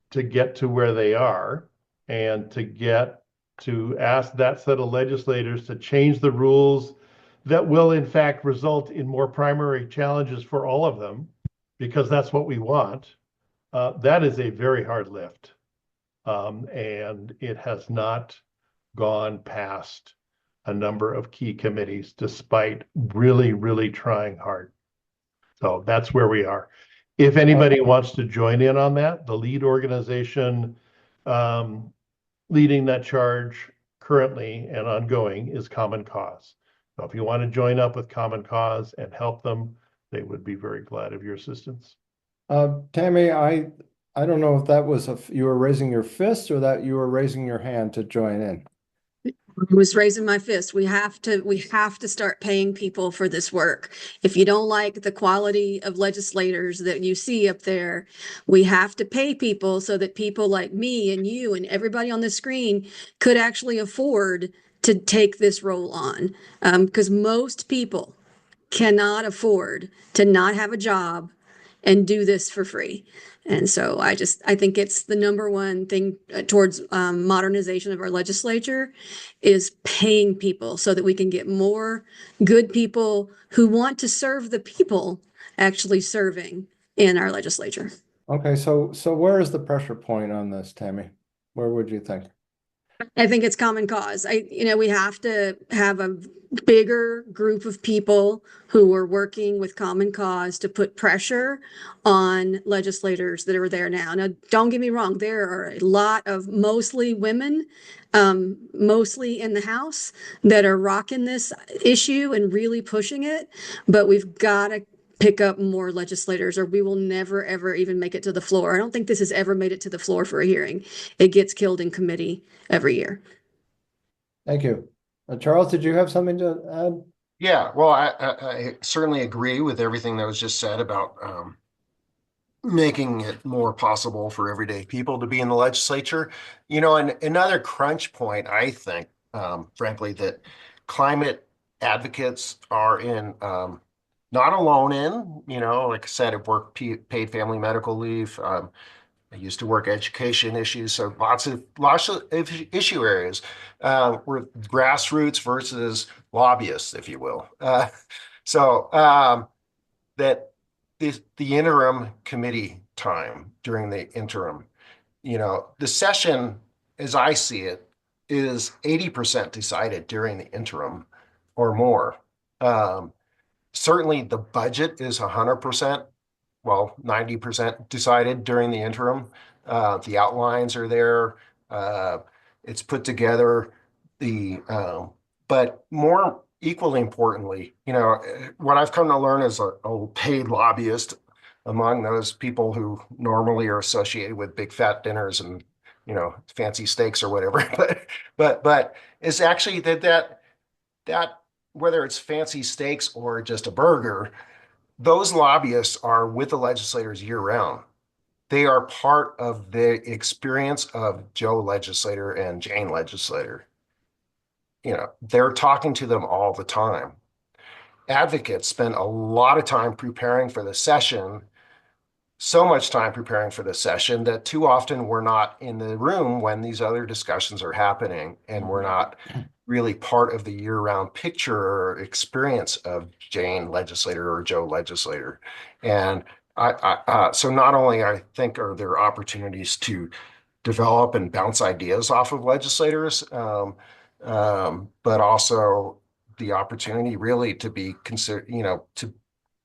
to get to where they are, and to ask that set of legislators to change the rules that will in fact result in more primary challenges for all of them, because that's what we want. That is a very hard lift. And it has not gone past a number of key committees despite really, really trying hard. So that's where we are. If anybody wants to join in on that, the lead organization leading that charge currently and ongoing is Common Cause. So if you want to join up with Common Cause and help them, they would be very glad of your assistance. Tammy, I don't know if that was you were raising your fist or that you were raising your hand to join in. I was raising my fist. We have to start paying people for this work. If you don't like the quality of legislators that you see up there, we have to pay people so that people like me and you and everybody on the screen could actually afford to take this role on. Because most people cannot afford to not have a job and do this for free. And so I think it's the number one thing towards modernization of our legislature is paying people so that we can get more good people who want to serve the people actually serving in our legislature. Okay, so where is the pressure point on this, Tammy? Where would you think? I think it's Common Cause. We have to have a bigger group of people who are working with Common Cause to put pressure on legislators that are there now. Now, don't get me wrong, there are a lot of mostly women, mostly in the House, that are rocking this issue and really pushing it, but we've got to pick up more legislators or we will never, ever even make it to the floor. I don't think this has ever made it to the floor for a hearing. It gets killed in committee every year. Thank you. Charles, did you have something to add? Yeah, well, I certainly agree with everything that was just said about making it more possible for everyday people to be in the legislature. And another crunch point, I think, frankly, that climate advocates are in not alone in, like I said, I've worked paid family medical leave. I used to work education issues, so lots of issue areas were grassroots versus lobbyists, if you will. So that the interim committee time during the interim, the session, as I see it, is 80% decided during the interim or more. Um, Certainly the budget is 100%, well, 90% decided during the interim. The outlines are there. Uh, it's put together. But more equally importantly, what I've come to learn as a paid lobbyist among those people who normally are associated with big fat dinners and, fancy steaks or whatever, but it's actually that whether it's fancy steaks or just a burger, those lobbyists are with the legislators year round. They are part of the experience of Joe legislator and Jane legislator. They're talking to them all the time. Advocates spend a lot of time preparing for the session, so much time preparing for the session that too often we're not in the room when these other discussions are happening, and we're not really part of the year-round picture or experience of Jane legislator or Joe legislator. And so not only I think are there opportunities to develop and bounce ideas off of legislators, but also the opportunity really to be considered, to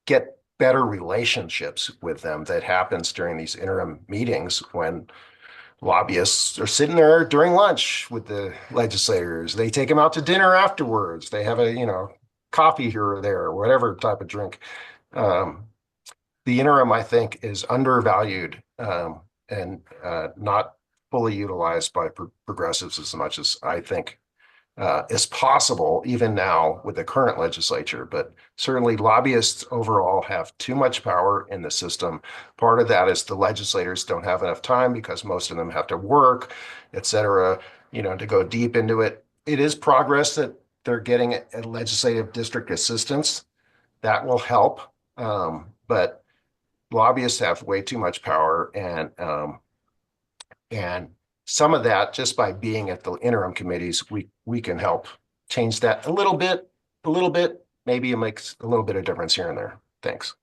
get better relationships with them that happens during these interim meetings when lobbyists are sitting there during lunch with the legislators. They take them out to dinner afterwards. They have coffee here or there, or whatever type of drink. Um, the interim, I think, is undervalued and not fully utilized by progressives as much as I think is possible even now with the current legislature. But certainly lobbyists overall have too much power in the system. Part of that is the legislators don't have enough time because most of them have to work, et cetera, to go deep into it. It is progress that they're getting a legislative district assistance. That will help. But lobbyists have way too much power, and some of that, just by being at the interim committees, we can help change that a little bit. Maybe it makes a little bit of difference here and there. Thanks.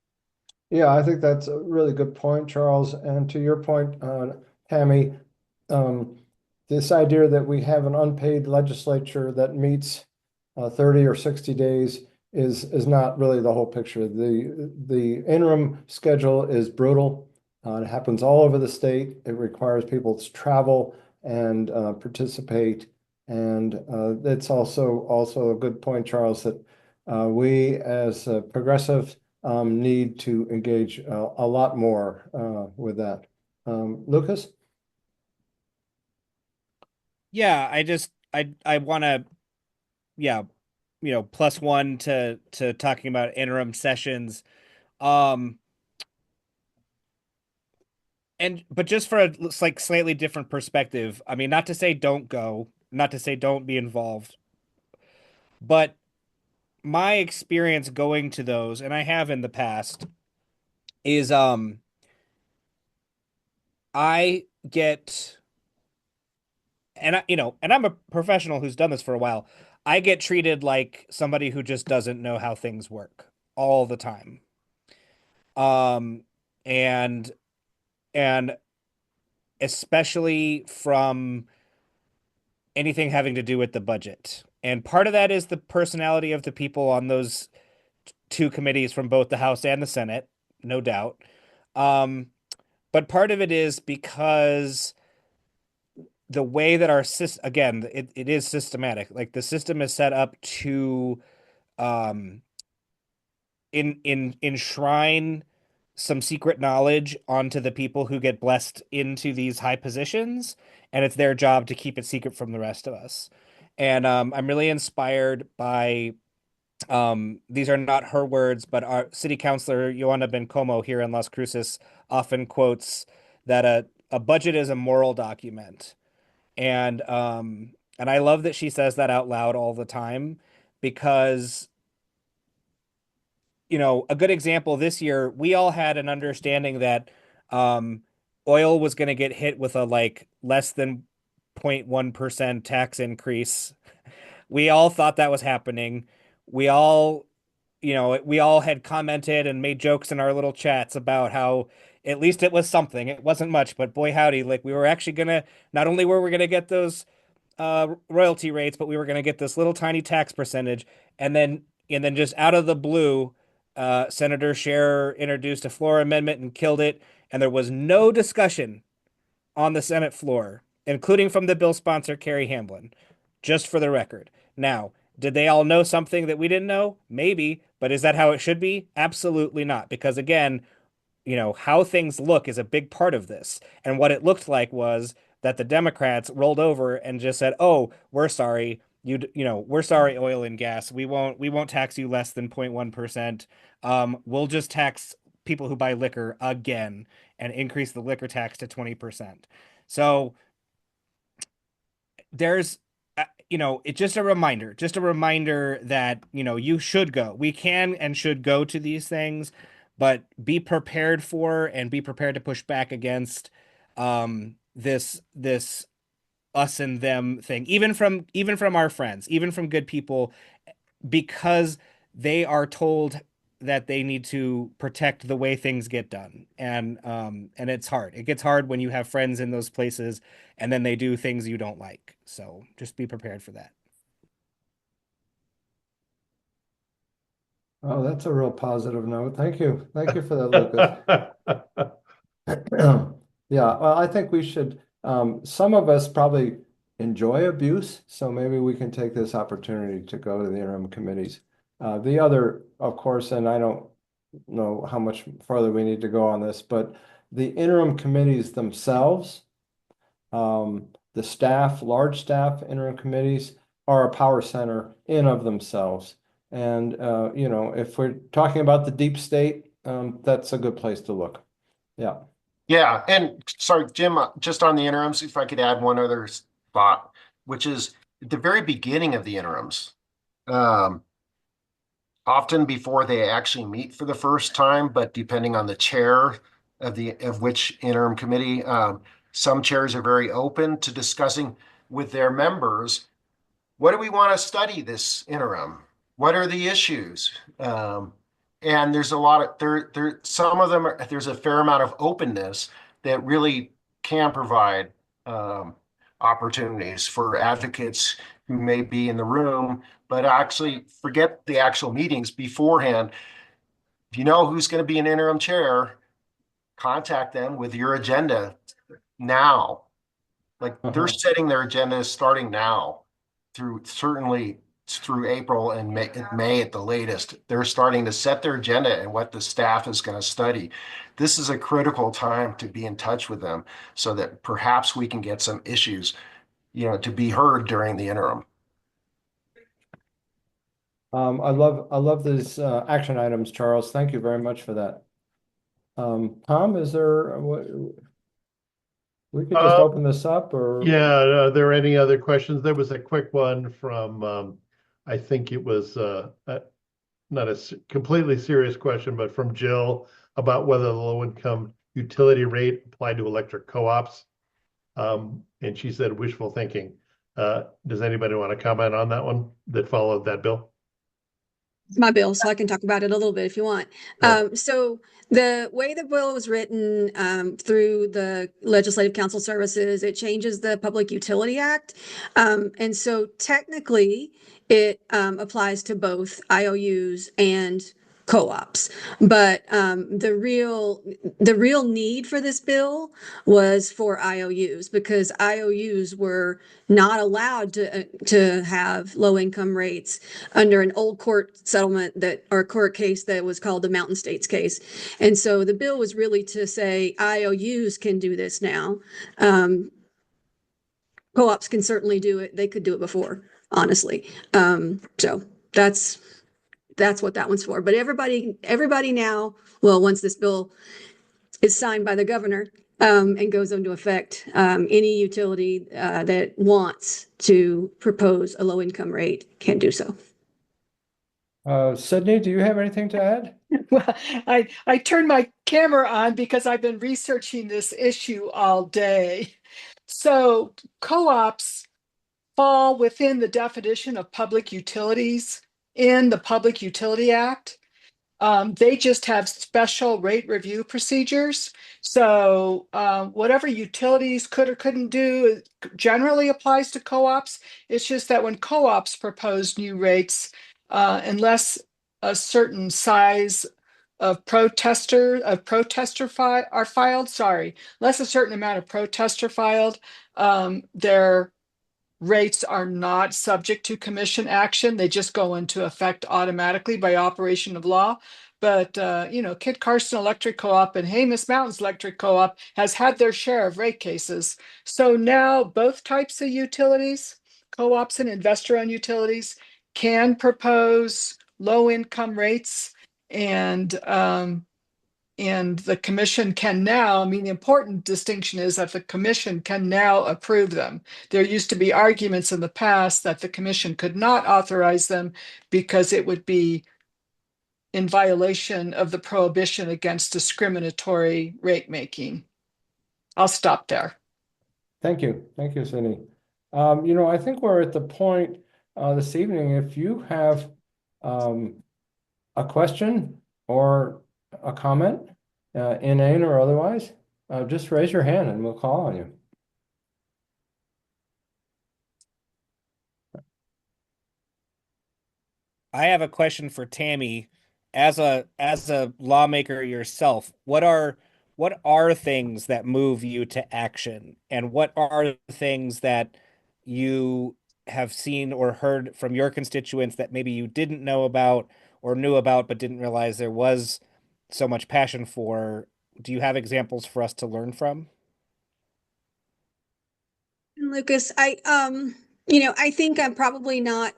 Yeah, I think that's a really good point, Charles. And to your point, Tammy, um, this idea that we have an unpaid legislature that meets 30 or 60 days is not really the whole picture. The interim schedule is brutal. It happens all over the state. It requires people to travel and participate. And it's also a good point, Charles, that we as progressive need to engage a lot more with that. Lucas? Yeah, I want to, yeah, plus one to talking about interim sessions. Um, but just for a like slightly different perspective, I mean, not to say don't go, not to say don't be involved, but my experience going to those, and I have in the past, is I get and and I'm a professional who's done this for a while. I get treated like somebody who just doesn't know how things work all the time. Um and and especially from anything having to do with the budget. And part of that is the personality of the people on those two committees from both the House and the Senate, no doubt. Um, but part of it is because the way that our system, again, it is systematic. Like the system is set up to um, enshrine some secret knowledge onto the people who get blessed into these high positions, and it's their job to keep it secret from the rest of us. And I'm really inspired by these are not her words, but our city councilor Joanna Bencomo here in Las Cruces often quotes that a budget is a moral document. And I love that she says that out loud all the time because, a good example this year, we all had an understanding that um, oil was going to get hit with a like less than 0.1% tax increase. We all thought that was happening. We all, we all had commented and made jokes in our little chats about how at least it was something. It wasn't much, but boy howdy, like we were actually gonna, not only were we gonna get those royalty rates, but we were going to get this little tiny tax percentage. And then just out of the blue, Senator Scherer introduced a floor amendment and killed it. And there was no discussion on the Senate floor, including from the bill sponsor, Kerry Hamblin, just for the record. Now, did they all know something that we didn't know? Maybe, but is that how it should be? Absolutely not. Because again, how things look is a big part of this. And what it looked like was that the Democrats rolled over and just said, "Oh, we're sorry. We're sorry, oil and gas. We won't tax you less than 0.1%. We'll just tax people who buy liquor again and increase the liquor tax to 20%." So there's it's just a reminder that you should go, we can and should go to these things, but be prepared for and be prepared to push back against this us and them thing, even from our friends, even from good people, because they are told that they need to protect the way things get done. And it's hard. It gets hard when you have friends in those places and then they do things you don't like. So just be prepared for that. Oh, that's a real positive note. Thank you. Thank you for that, Lucas. Yeah, well, I think we should, some of us probably enjoy abuse, so maybe we can take this opportunity to go to the interim committees. The other, of course, and I don't know how much further we need to go on this, but the interim committees themselves, the staff, large staff interim committees are a power center in of themselves. And, if we're talking about the deep state, that's a good place to look. Yeah. Yeah, and sorry, Jim, just on the interims, if I could add one other thought, which is at the very beginning of the interims, often before they actually meet for the first time, but depending on the chair of which interim committee, some chairs are very open to discussing with their members, what do we want to study this interim? What are the issues? And there's a lot of some of them there's a fair amount of openness that really can provide opportunities for advocates who may be in the room, but actually forget the actual meetings beforehand. If you know who's going to be an interim chair, contact them with your agenda now. Like they're setting their agendas starting now certainly through April and May at the latest. They're starting to set their agenda and what the staff is going to study. This is a critical time to be in touch with them so that perhaps we can get some issues, to be heard during the interim. I love these action items, Charles. Thank you very much for that. Tom, is there we could just open this up or Yeah, are there any other questions? There was a quick one from I think it was not a completely serious question, but from Jill about whether the low income utility rate applied to electric co-ops. And she said wishful thinking. Does anybody want to comment on that one that followed that bill? It's my bill, so I can talk about it a little bit if you want. Sure. So the way the bill was written through the Legislative Council Services, it changes the Public Utility Act. And so technically it applies to both IOUs and co-ops. But the real need for this bill was for IOUs because IOUs were not allowed to have low income rates under an old court settlement or court case that was called the Mountain States case. And so the bill was really to say IOUs can do this now. Co-ops can certainly do it. They could do it before, honestly. So that's that's what that one's for. But everybody now, well, once this bill is signed by the governor, and goes into effect, any utility that wants to propose a low income rate can do so. Sydney, do you have anything to add? Well, I turned my camera on because I've been researching this issue all day. So co-ops fall within the definition of public utilities in the Public Utility Act. They just have special rate review procedures. So whatever utilities could or couldn't do generally applies to co-ops. It's just that when co-ops propose new rates, unless a certain size of are filed, sorry, unless a certain amount of protests are filed, their rates are not subject to commission action. They just go into effect automatically by operation of law. But, Kit Carson Electric Co-op and Hamus Mountains Electric Co-op has had their share of rate cases. So now both types of utilities, co-ops and investor-owned utilities, can propose low-income rates, and the commission can now, the important distinction is that the commission can now approve them. There used to be arguments in the past that the commission could not authorize them because it would be in violation of the prohibition against discriminatory rate making. I'll stop there. Thank you. Thank you, Sydney. I think we're at the point this evening, if you have a question or a comment, inane or otherwise, just raise your hand and we'll call on you. I have a question for Tammy. As a lawmaker yourself, what are things that move you to action, and what are things that you have seen or heard from your constituents that maybe you didn't know about or knew about but didn't realize there was so much passion for? Do you have examples for us to learn from? Lucas, I think I'm probably not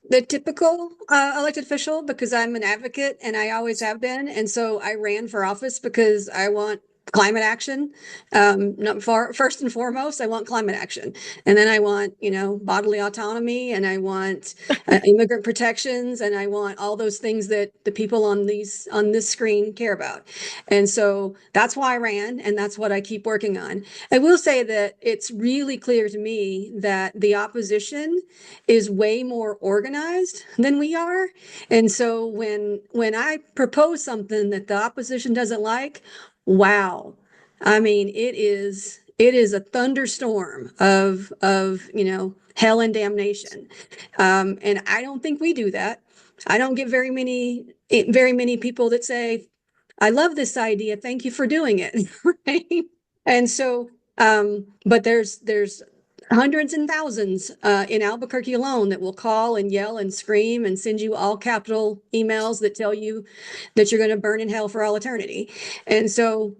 the typical elected official because I'm an advocate and I always have been. And so I ran for office because I want climate action. Not far, first and foremost, I want climate action. And then I want, bodily autonomy, and I want immigrant protections, and I want all those things that the people on this screen care about. And so that's why I ran, and that's what I keep working on. I will say that it's really clear to me that the opposition is way more organized than we are. And so when I propose something that the opposition doesn't like, wow. I mean, it is a thunderstorm of hell and damnation. And I don't think we do that. I don't get very many people that say, I love this idea. Thank you for doing it. Right? And so, but there's hundreds and thousands in Albuquerque alone that will call and yell and scream and send you all capital emails that tell you that you're going to burn in hell for all eternity. And so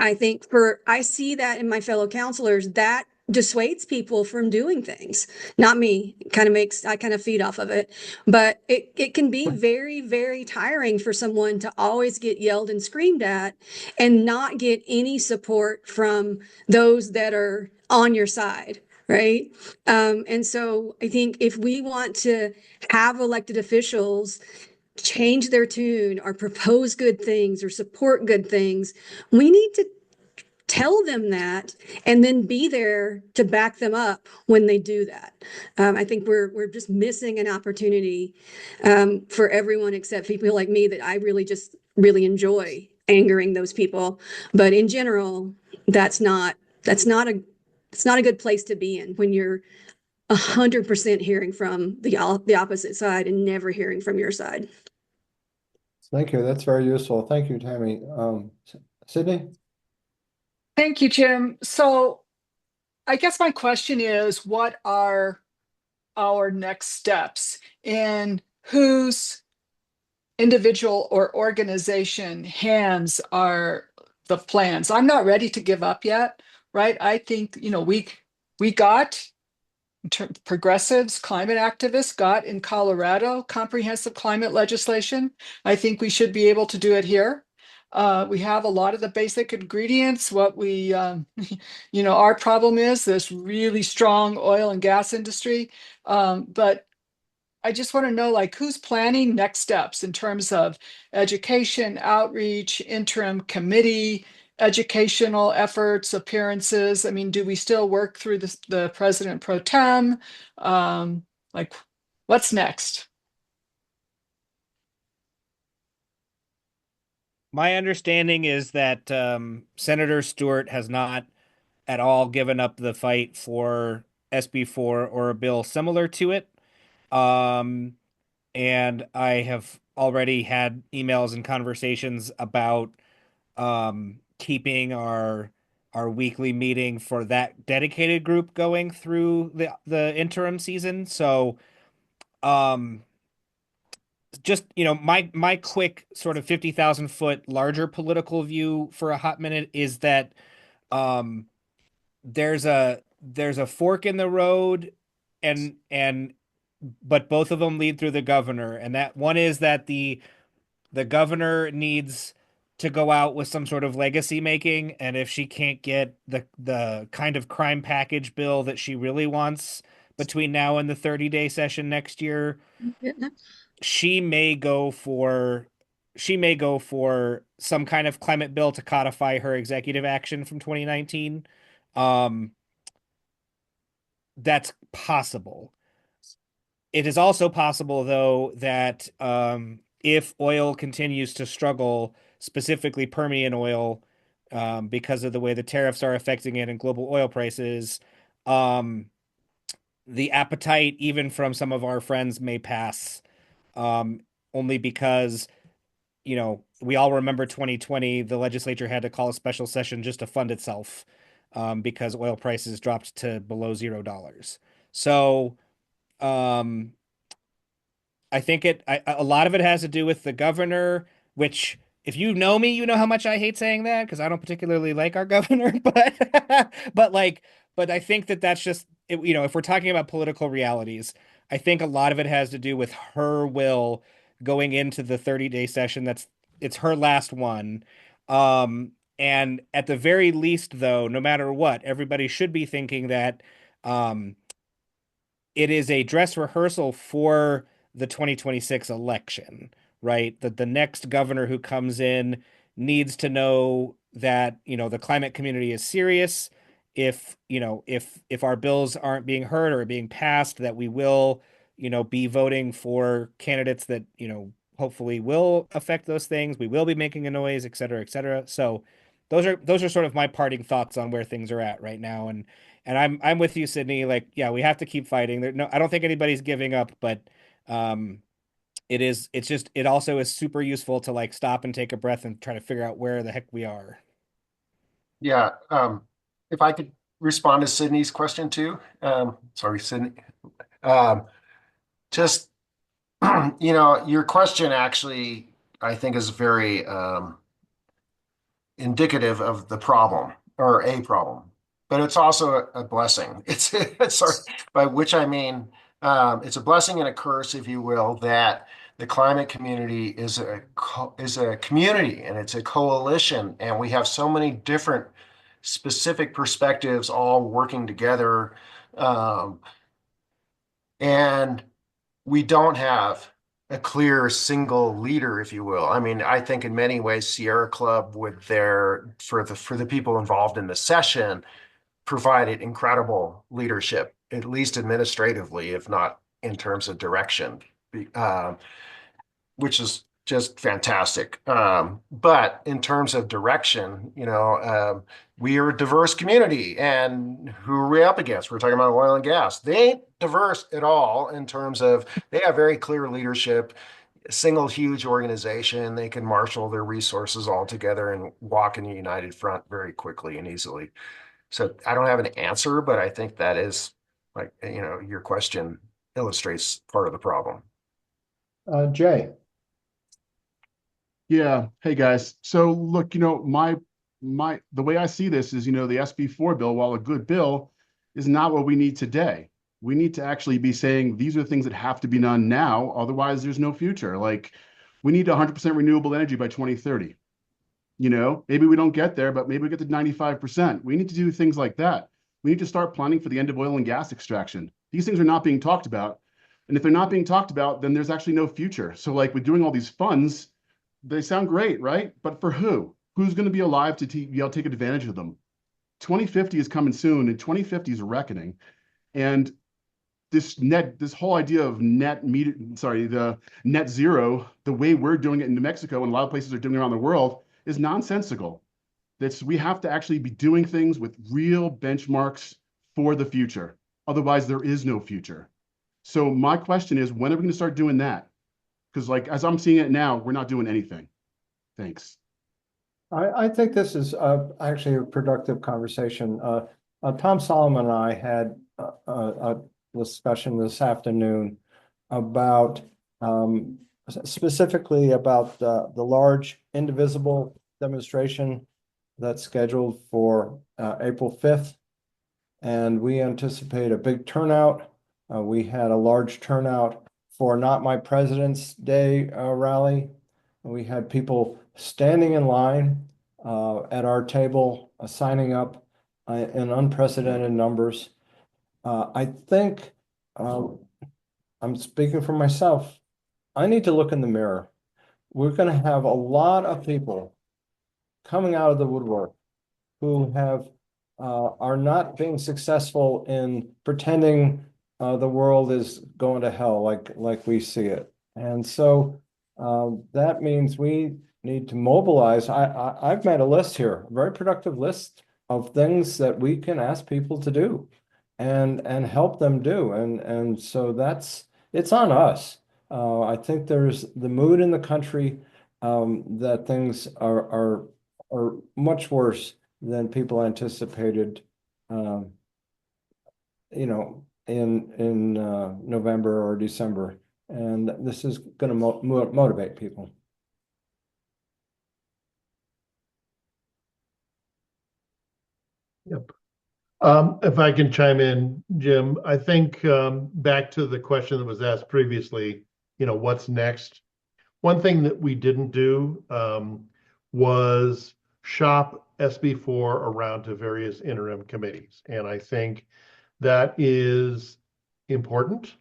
I think I see that in my fellow counselors, that dissuades people from doing things. Not me. I kind of feed off of it. But it can be very, very tiring for someone to always get yelled and screamed at and not get any support from those that are on your side. Right. And so I think if we want to have elected officials change their tune or propose good things or support good things, we need to tell them that and then be there to back them up when they do that. I think we're just missing an opportunity for everyone except people like me that I really enjoy angering those people. But in general, it's not a good place to be in when you're 100% hearing from the opposite side and never hearing from your side. Thank you. That's very useful. Thank you, Tammy. Sydney? Thank you, Jim. So I guess my question is, what are our next steps, and whose individual or organization hands are the plans? I'm not ready to give up yet, right? I think, we got progressives, climate activists got in Colorado comprehensive climate legislation. I think we should be able to do it here. We have a lot of the basic ingredients. What we, our problem is this really strong oil and gas industry. But I just want to know, like, who's planning next steps in terms of education, outreach, interim committee, educational efforts, appearances? I mean, do we still work through the president pro tem? Like, what's next? My understanding is that Senator Stewart has not at all given up the fight for SB4 or a bill similar to it. Um, and I have already had emails and conversations about keeping our weekly meeting for that dedicated group going through the interim season. So um just my quick sort of 50,000 foot larger political view for a hot minute is that um there's a fork in the road, and but both of them lead through the governor, and that one is that the governor needs to go out with some sort of legacy making, and if she can't get the kind of crime package bill that she really wants between now and the 30-day session next year, she may go for some kind of climate bill to codify her executive action from 2019. Um, that's possible. It is also possible, though, that if oil continues to struggle, specifically Permian oil, because of the way the tariffs are affecting it and global oil prices, um, the appetite, even from some of our friends, may pass, um, only because, we all remember 2020, the legislature had to call a special session just to fund itself, because oil prices dropped to below $0. So, um, I think a lot of it has to do with the governor, which if you know me, you know how much I hate saying that because I don't particularly like our governor, but like, but I think that that's just if we're talking about political realities, I think a lot of it has to do with her will going into the 30-day session. It's her last one. And at the very least, though, no matter what, everybody should be thinking that um it is a dress rehearsal for the 2026 election, right? That the next governor who comes in needs to know that, the climate community is serious. If our bills aren't being heard or being passed, that we will, be voting for candidates that, hopefully will affect those things. We will be making a noise, et cetera, et cetera. So those are sort of my parting thoughts on where things are at right now. And I'm with you, Sydney. Like, yeah, we have to keep fighting. No, I don't think anybody's giving up, but um, it also is super useful to like stop and take a breath and try to figure out where the heck we are. Yeah, if I could respond to Sydney's question too. Sorry, Sydney. Um, just, your question actually, I think is very indicative of the problem or a problem, but it's also a blessing. It's sorry, by which I mean it's a blessing and a curse, if you will, that the climate community is a community and it's a coalition, and we have so many different specific perspectives all working together, and we don't have a clear single leader, if you will. I mean, I think in many ways, Sierra Club, with their for the people involved in the session, provided incredible leadership, at least administratively, if not in terms of direction, uh, which is just fantastic. But in terms of direction, we are a diverse community, and who are we up against? We're talking about oil and gas. They ain't diverse at all in terms of they have very clear leadership, a single huge organization. They can marshal their resources all together and walk in a united front very quickly and easily. So I don't have an answer, but I think that is like, your question illustrates part of the problem. Jay. Yeah. Hey guys. So look, the way I see this is, the SB4 bill, while a good bill, is not what we need today. We need to actually be saying these are things that have to be done now. Otherwise, there's no future. Like we need 100% renewable energy by 2030. You know, maybe we don't get there, but maybe we get to 95%. We need to do things like that. We need to start planning for the end of oil and gas extraction. These things are not being talked about. And if they're not being talked about, then there's actually no future. So like with doing all these funds, they sound great, right? But for who? Who's going to be alive to be able to take advantage of them? 2050 is coming soon, and 2050 is a reckoning. And this whole idea of the net zero, the way we're doing it in New Mexico and a lot of places are doing it around the world is nonsensical. We have to actually be doing things with real benchmarks for the future. Otherwise, there is no future. So my question is, when are we going to start doing that? Because like, as I'm seeing it now, we're not doing anything. Thanks. I think this is actually a productive conversation. Tom Solomon and I had a discussion this afternoon about specifically about the large indivisible demonstration that's scheduled for April 5th. And we anticipate a big turnout. We had a large turnout for Not My President's Day rally. We had people standing in line at our table, signing up in unprecedented numbers. I think I'm speaking for myself. I need to look in the mirror. We're going to have a lot of people coming out of the woodwork who have are not being successful in pretending the world is going to hell like we see it. And so that means we need to mobilize. I've made a list here, a very productive list of things that we can ask people to do and help them do. And so it's on us. I think there's the mood in the country that things are much worse than people anticipated, in November or December. And this is going to motivate people. Yep. If I can chime in, Jim, I think back to the question that was asked previously, what's next? One thing that we didn't do was shop SB4 around to various interim committees. And I think that is important.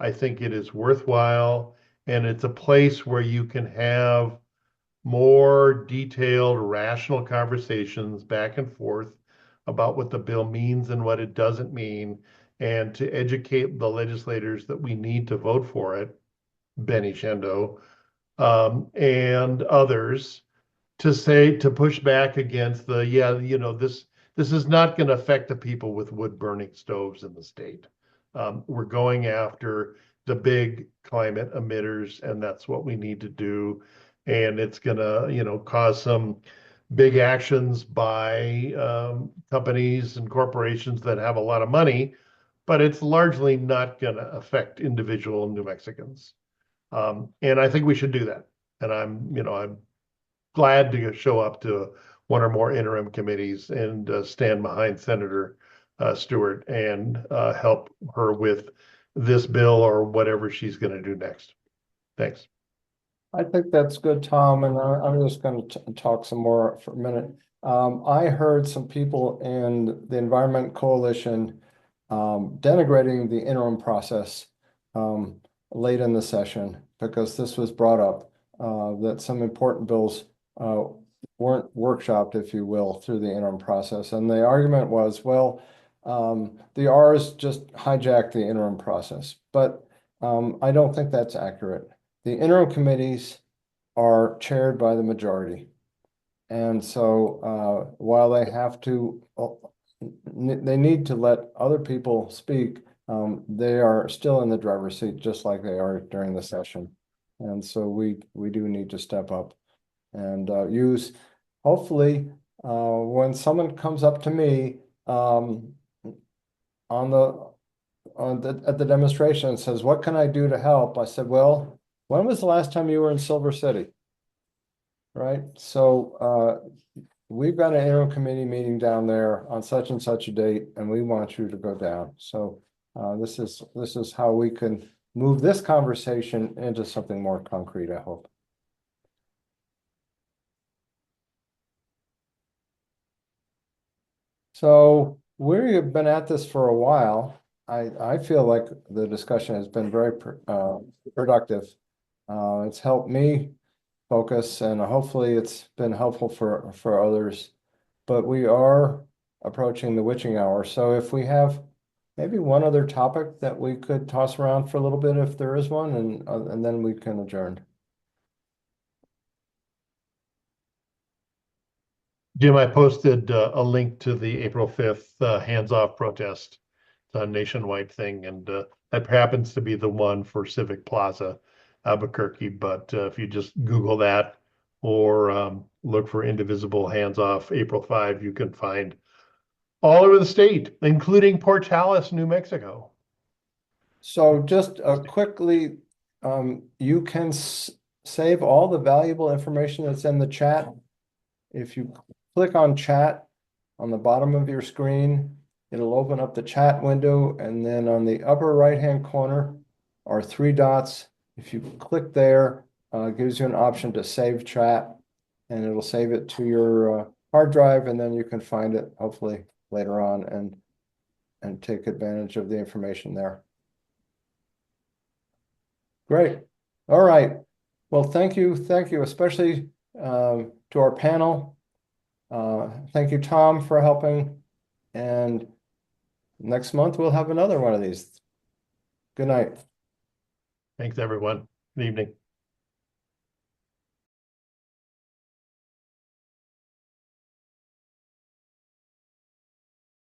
I think it is worthwhile. And it's a place where you can have more detailed, rational conversations back and forth about what the bill means and what it doesn't mean, and to educate the legislators that we need to vote for it, Benny Shendo, and others, to push back against this is not going to affect the people with wood burning stoves in the state. We're going after the big climate emitters, and that's what we need to do. And it's going to, cause some big actions by companies and corporations that have a lot of money, but it's largely not going to affect individual New Mexicans. And I think we should do that. And I'm glad to show up to one or more interim committees and stand behind Senator Stewart and help her with this bill or whatever she's going to do next. Thanks. I think that's good, Tom, and I'm just going to talk some more for a minute. I heard some people in the Environment Coalition denigrating the interim process late in the session because this was brought up, that some important bills weren't workshopped, if you will, through the interim process. And the argument was, well, the R's just hijacked the interim process. But I don't think that's accurate. The interim committees are chaired by the majority. And so while they have to, they need to let other people speak, they are still in the driver's seat, just like they are during the session. And so we do need to step up and use, hopefully, when someone comes up to me at the demonstration and says, "What can I do to help?" I said, "Well, when was the last time you were in Silver City?" Right? So we've got an interim committee meeting down there on such and such a date, and we want you to go down. So This is how we can move this conversation into something more concrete, I hope. So we have been at this for a while. I feel like the discussion has been very productive. It's helped me focus, and hopefully it's been helpful for others. But we are approaching the witching hour. So if we have maybe one other topic that we could toss around for a little bit, if there is one, and then we can adjourn. Jim, I posted a link to the April 5th Hands Off protest. It's a nationwide thing, and that happens to be the one for Civic Plaza, Albuquerque. But if you just Google that or look for Indivisible Hands Off April 5, you can find all over the state, including Portales, New Mexico. So just quickly, you can save all the valuable information that's in the chat. If you click on chat on the bottom of your screen, it'll open up the chat window, and then on the upper right-hand corner are 3 dots. If you click there, it gives you an option to save chat, and it'll save it to your hard drive, and then you can find it hopefully later on and take advantage of the information there. Great. All right. Well, thank you, especially to our panel. Thank you, Tom, for helping. And next month we'll have another one of these. Good night. Thanks, everyone. Good evening.